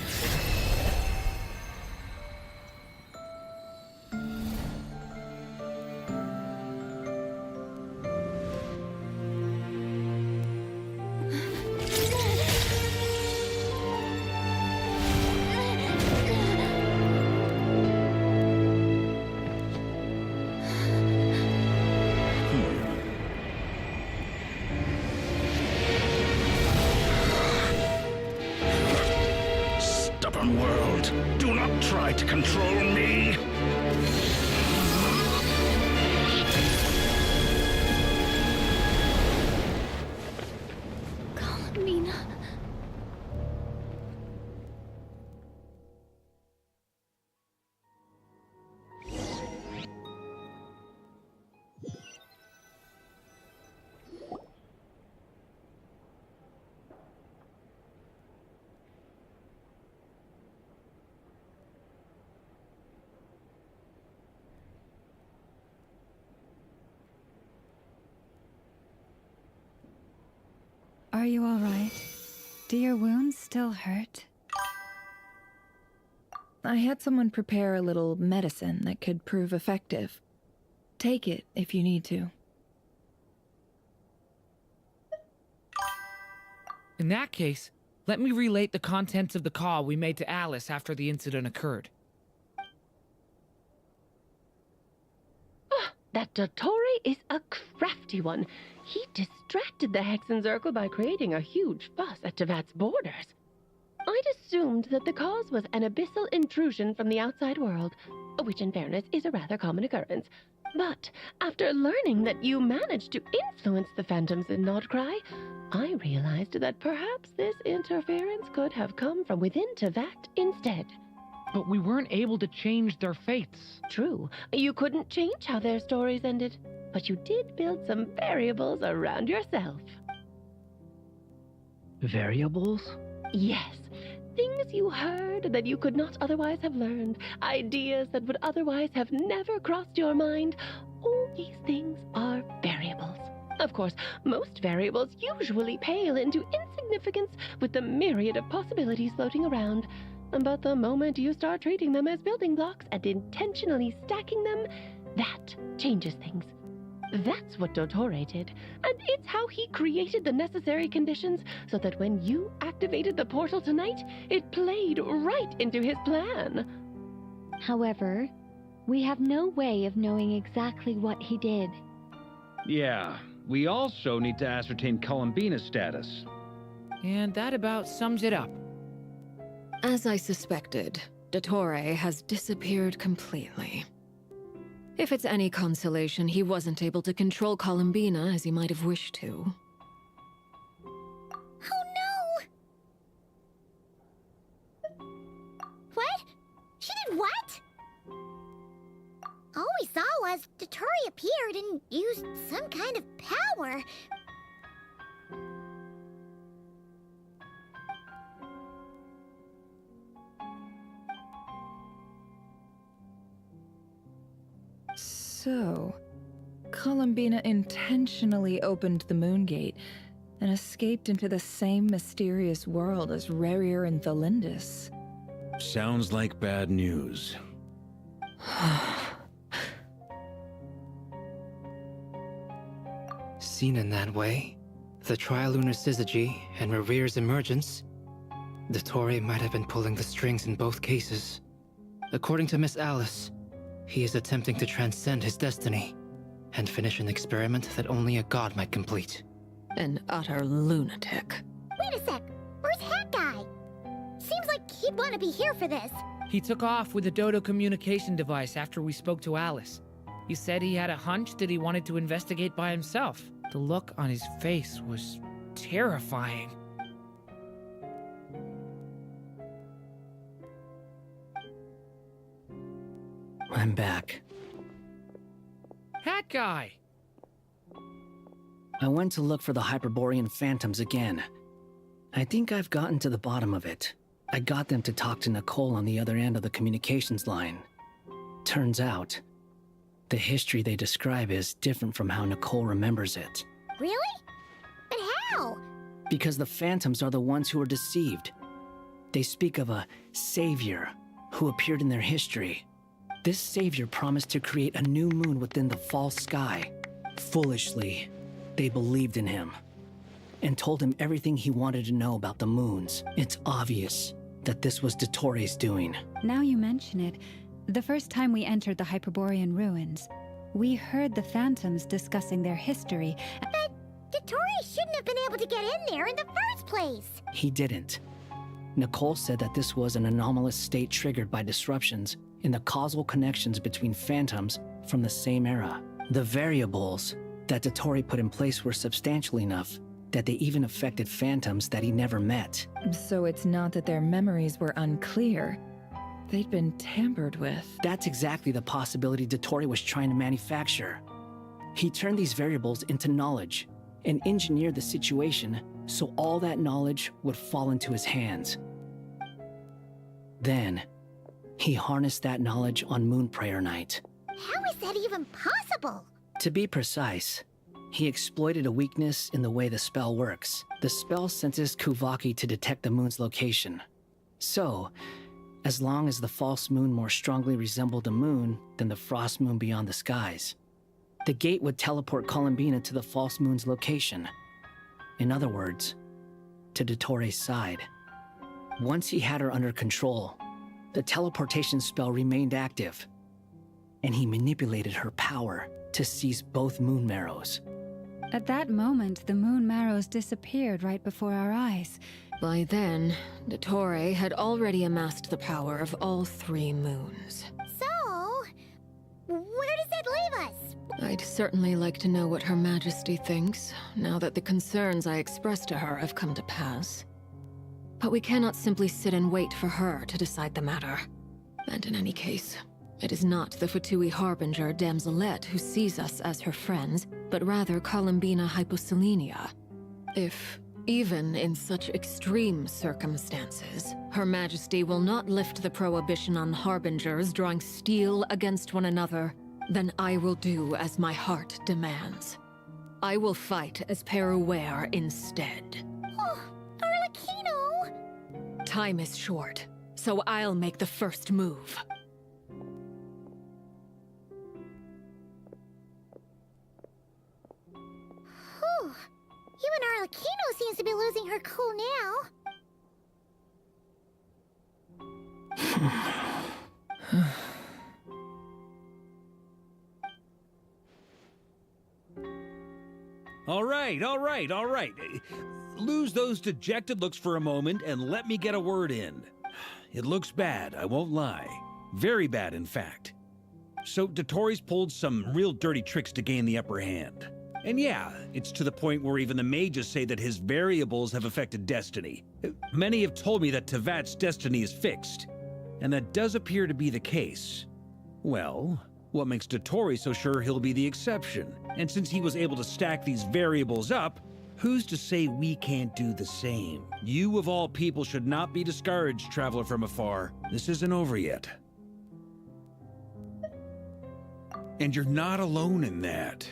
Pokemon world. Do not try to control me. Columbina. Are you all right? Do your wounds still hurt? I had someone prepare a little medicine that could prove effective. Take it if you need to. In that case, let me relate the contents of the call we made to Alice after the incident occurred. That Dottore is a crafty one. He distracted the Hexenzirkel by creating a huge fuss at Tevat's borders. I'd assumed that the cause was an abyssal intrusion from the outside world, which in fairness is a rather common occurrence. But after learning that you managed to influence the phantoms in Nordcry, I realized that perhaps this interference could have come from within Tevat instead. But we weren't able to change their fates. True, you couldn't change how their stories ended, but you did build some variables around yourself. Variables? Yes, things you heard that you could not otherwise have learned, ideas that would otherwise have never crossed your mind. All these things are variables. Of course, most variables usually pale into insignificance with the myriad of possibilities floating around. But the moment you start treating them as building blocks and intentionally stacking them, that changes things. That's what Dottore did, and it's how he created the necessary conditions so that when you activated the portal tonight, it played right into his plan. However, we have no way of knowing exactly what he did. Yeah, we also need to ascertain Columbina's status. And that about sums it up. As I suspected, Dottore has disappeared completely. If it's any consolation, he wasn't able to control Columbina as he might have wished to. Oh no! What? She did what? All we saw was Dottore appeared and used some kind of power. So, Columbina intentionally opened the Moon Gate and escaped into the same mysterious world as Rarier and Thalindis. Sounds like bad news. Seen in that way, the Trilunar Syzygy and Revere's emergence, Dottore might have been pulling the strings in both cases. According to Miss Alice, he is attempting to transcend his destiny and finish an experiment that only a god might complete. An utter lunatic. Wait a sec, where's Hat Guy? Seems like he'd want to be here for this. He took off with the Dodo communication device after we spoke to Alice. He said he had a hunch that he wanted to investigate by himself. The look on his face was terrifying. I'm back. Hat Guy! I went to look for the Hyperborean phantoms again. I think I've gotten to the bottom of it. I got them to talk to Nicole on the other end of the communications line. Turns out, the history they describe is different from how Nicole remembers it. Really? But how? Because the phantoms are the ones who were deceived. They speak of a savior who appeared in their history. This savior promised to create a new moon within the false sky. Foolishly, they believed in him and told him everything he wanted to know about the moons. It's obvious that this was Dottore's doing. Now you mention it, the first time we entered the Hyperborean ruins, we heard the phantoms discussing their history. But Dottore shouldn't have been able to get in there in the first place. He didn't. Nicole said that this was an anomalous state triggered by disruptions in the causal connections between phantoms from the same era. The variables that Dottore put in place were substantial enough that they even affected phantoms that he never met. So it's not that their memories were unclear. They'd been tampered with. That's exactly the possibility Dottore was trying to manufacture. He turned these variables into knowledge and engineered the situation so all that knowledge would fall into his hands. Then, he harnessed that knowledge on Moon Prayer Night. How is that even possible? To be precise, he exploited a weakness in the way the spell works. The spell senses Kuvaki to detect the moon's location. So, as long as the false moon more strongly resembled the moon than the frost moon beyond the skies, the gate would teleport Columbina to the false moon's location. In other words, to Dottore's side. Once he had her under control, the teleportation spell remained active, and he manipulated her power to seize both moon marrows. At that moment, the moon marrows disappeared right before our eyes. By then, Dottore had already amassed the power of all 3 moons. So, where does that leave us? I'd certainly like to know what Her Majesty thinks, now that the concerns I expressed to her have come to pass. But we cannot simply sit and wait for her to decide the matter. And in any case, it is not the Fatui Harbinger Damselette who sees us as her friends, but rather Columbina Hyposelenia. If, even in such extreme circumstances, Her Majesty will not lift the prohibition on Harbingers drawing steel against one another, then I will do as my heart demands. I will fight as Peruware instead. Oh, Arlecchino! Time is short, so I'll make the first move. Whew. Even Arlecchino seems to be losing her cool now. All right. Lose those dejected looks for a moment and let me get a word in. It looks bad, I won't lie. Very bad, in fact. So Dottore's pulled some real dirty tricks to gain the upper hand. And yeah, it's to the point where even the mages say that his variables have affected destiny. Many have told me that Tevat's destiny is fixed, and that does appear to be the case. Well, what makes Dottore so sure he'll be the exception? And since he was able to stack these variables up, who's to say we can't do the same? You of all people should not be discouraged, traveler from afar. This isn't over yet. And you're not alone in that.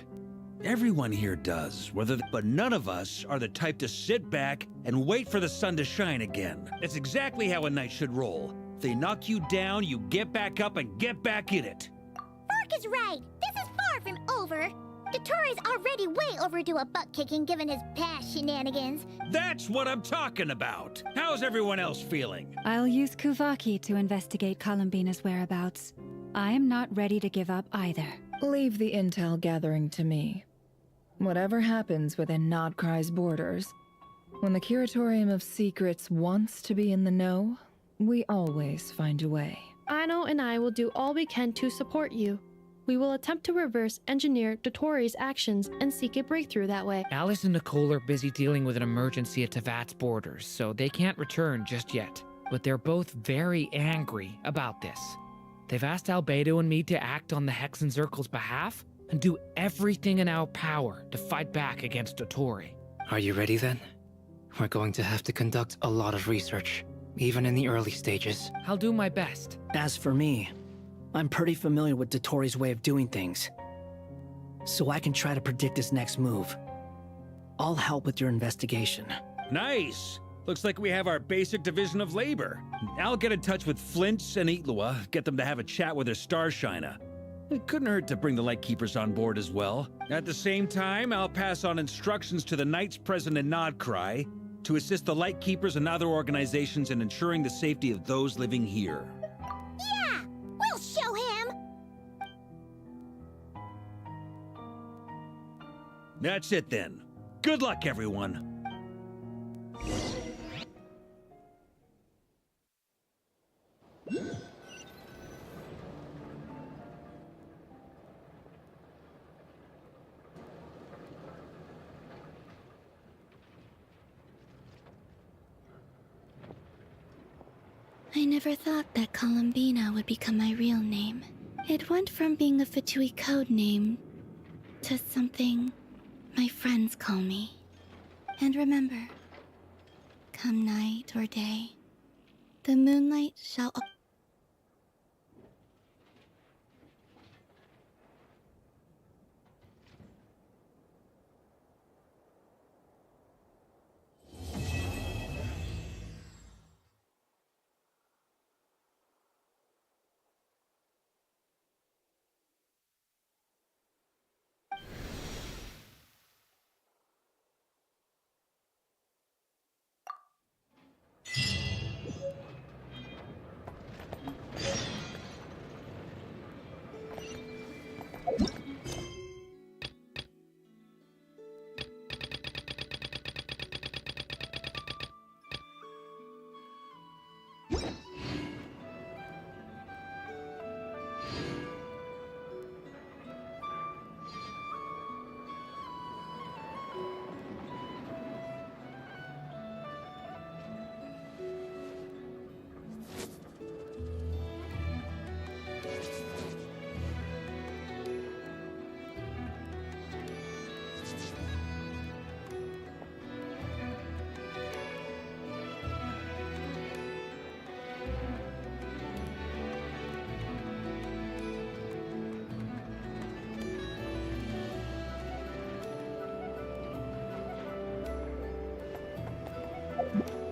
Everyone here does, but none of us are the type to sit back and wait for the sun to shine again. That's exactly how a knight should roll. If they knock you down, you get back up and get back in it. Fark is right. This is far from over. Dottore's already way overdue a butt-kicking given his past shenanigans. That's what I'm talking about. How's everyone else feeling? I'll use Kuvaki to investigate Columbina's whereabouts. I am not ready to give up either. Leave the intel gathering to me. Whatever happens within Nodcry's borders, when the Curatorium of Secrets wants to be in the know, we always find a way. Aino and I will do all we can to support you. We will attempt to reverse engineer Dottore's actions and seek a breakthrough that way. Alice and Nicole are busy dealing with an emergency at Tevat's borders, so they can't return just yet. But they're both very angry about this. They've asked Albedo and me to act on the Hexen Circle's behalf and do everything in our power to fight back against Dottore. Are you ready then? We're going to have to conduct a lot of research, even in the early stages. I'll do my best. As for me, I'm pretty familiar with Dottore's way of doing things, so I can try to predict his next move. I'll help with your investigation. Nice! Looks like we have our basic division of labor. I'll get in touch with Flints and Itlua, get them to have a chat with their Starshiner. It couldn't hurt to bring the Lightkeepers on board as well. At the same time, I'll pass on instructions to the knights present in Nodcry to assist the Lightkeepers and other organizations in ensuring the safety of those living here. Yeah! We'll show him! That's it then. Good luck, everyone. I never thought that Columbina would become my real name. It went from being a Fatui code name to something my friends call me. And remember, come night or day, the moonlight shall... you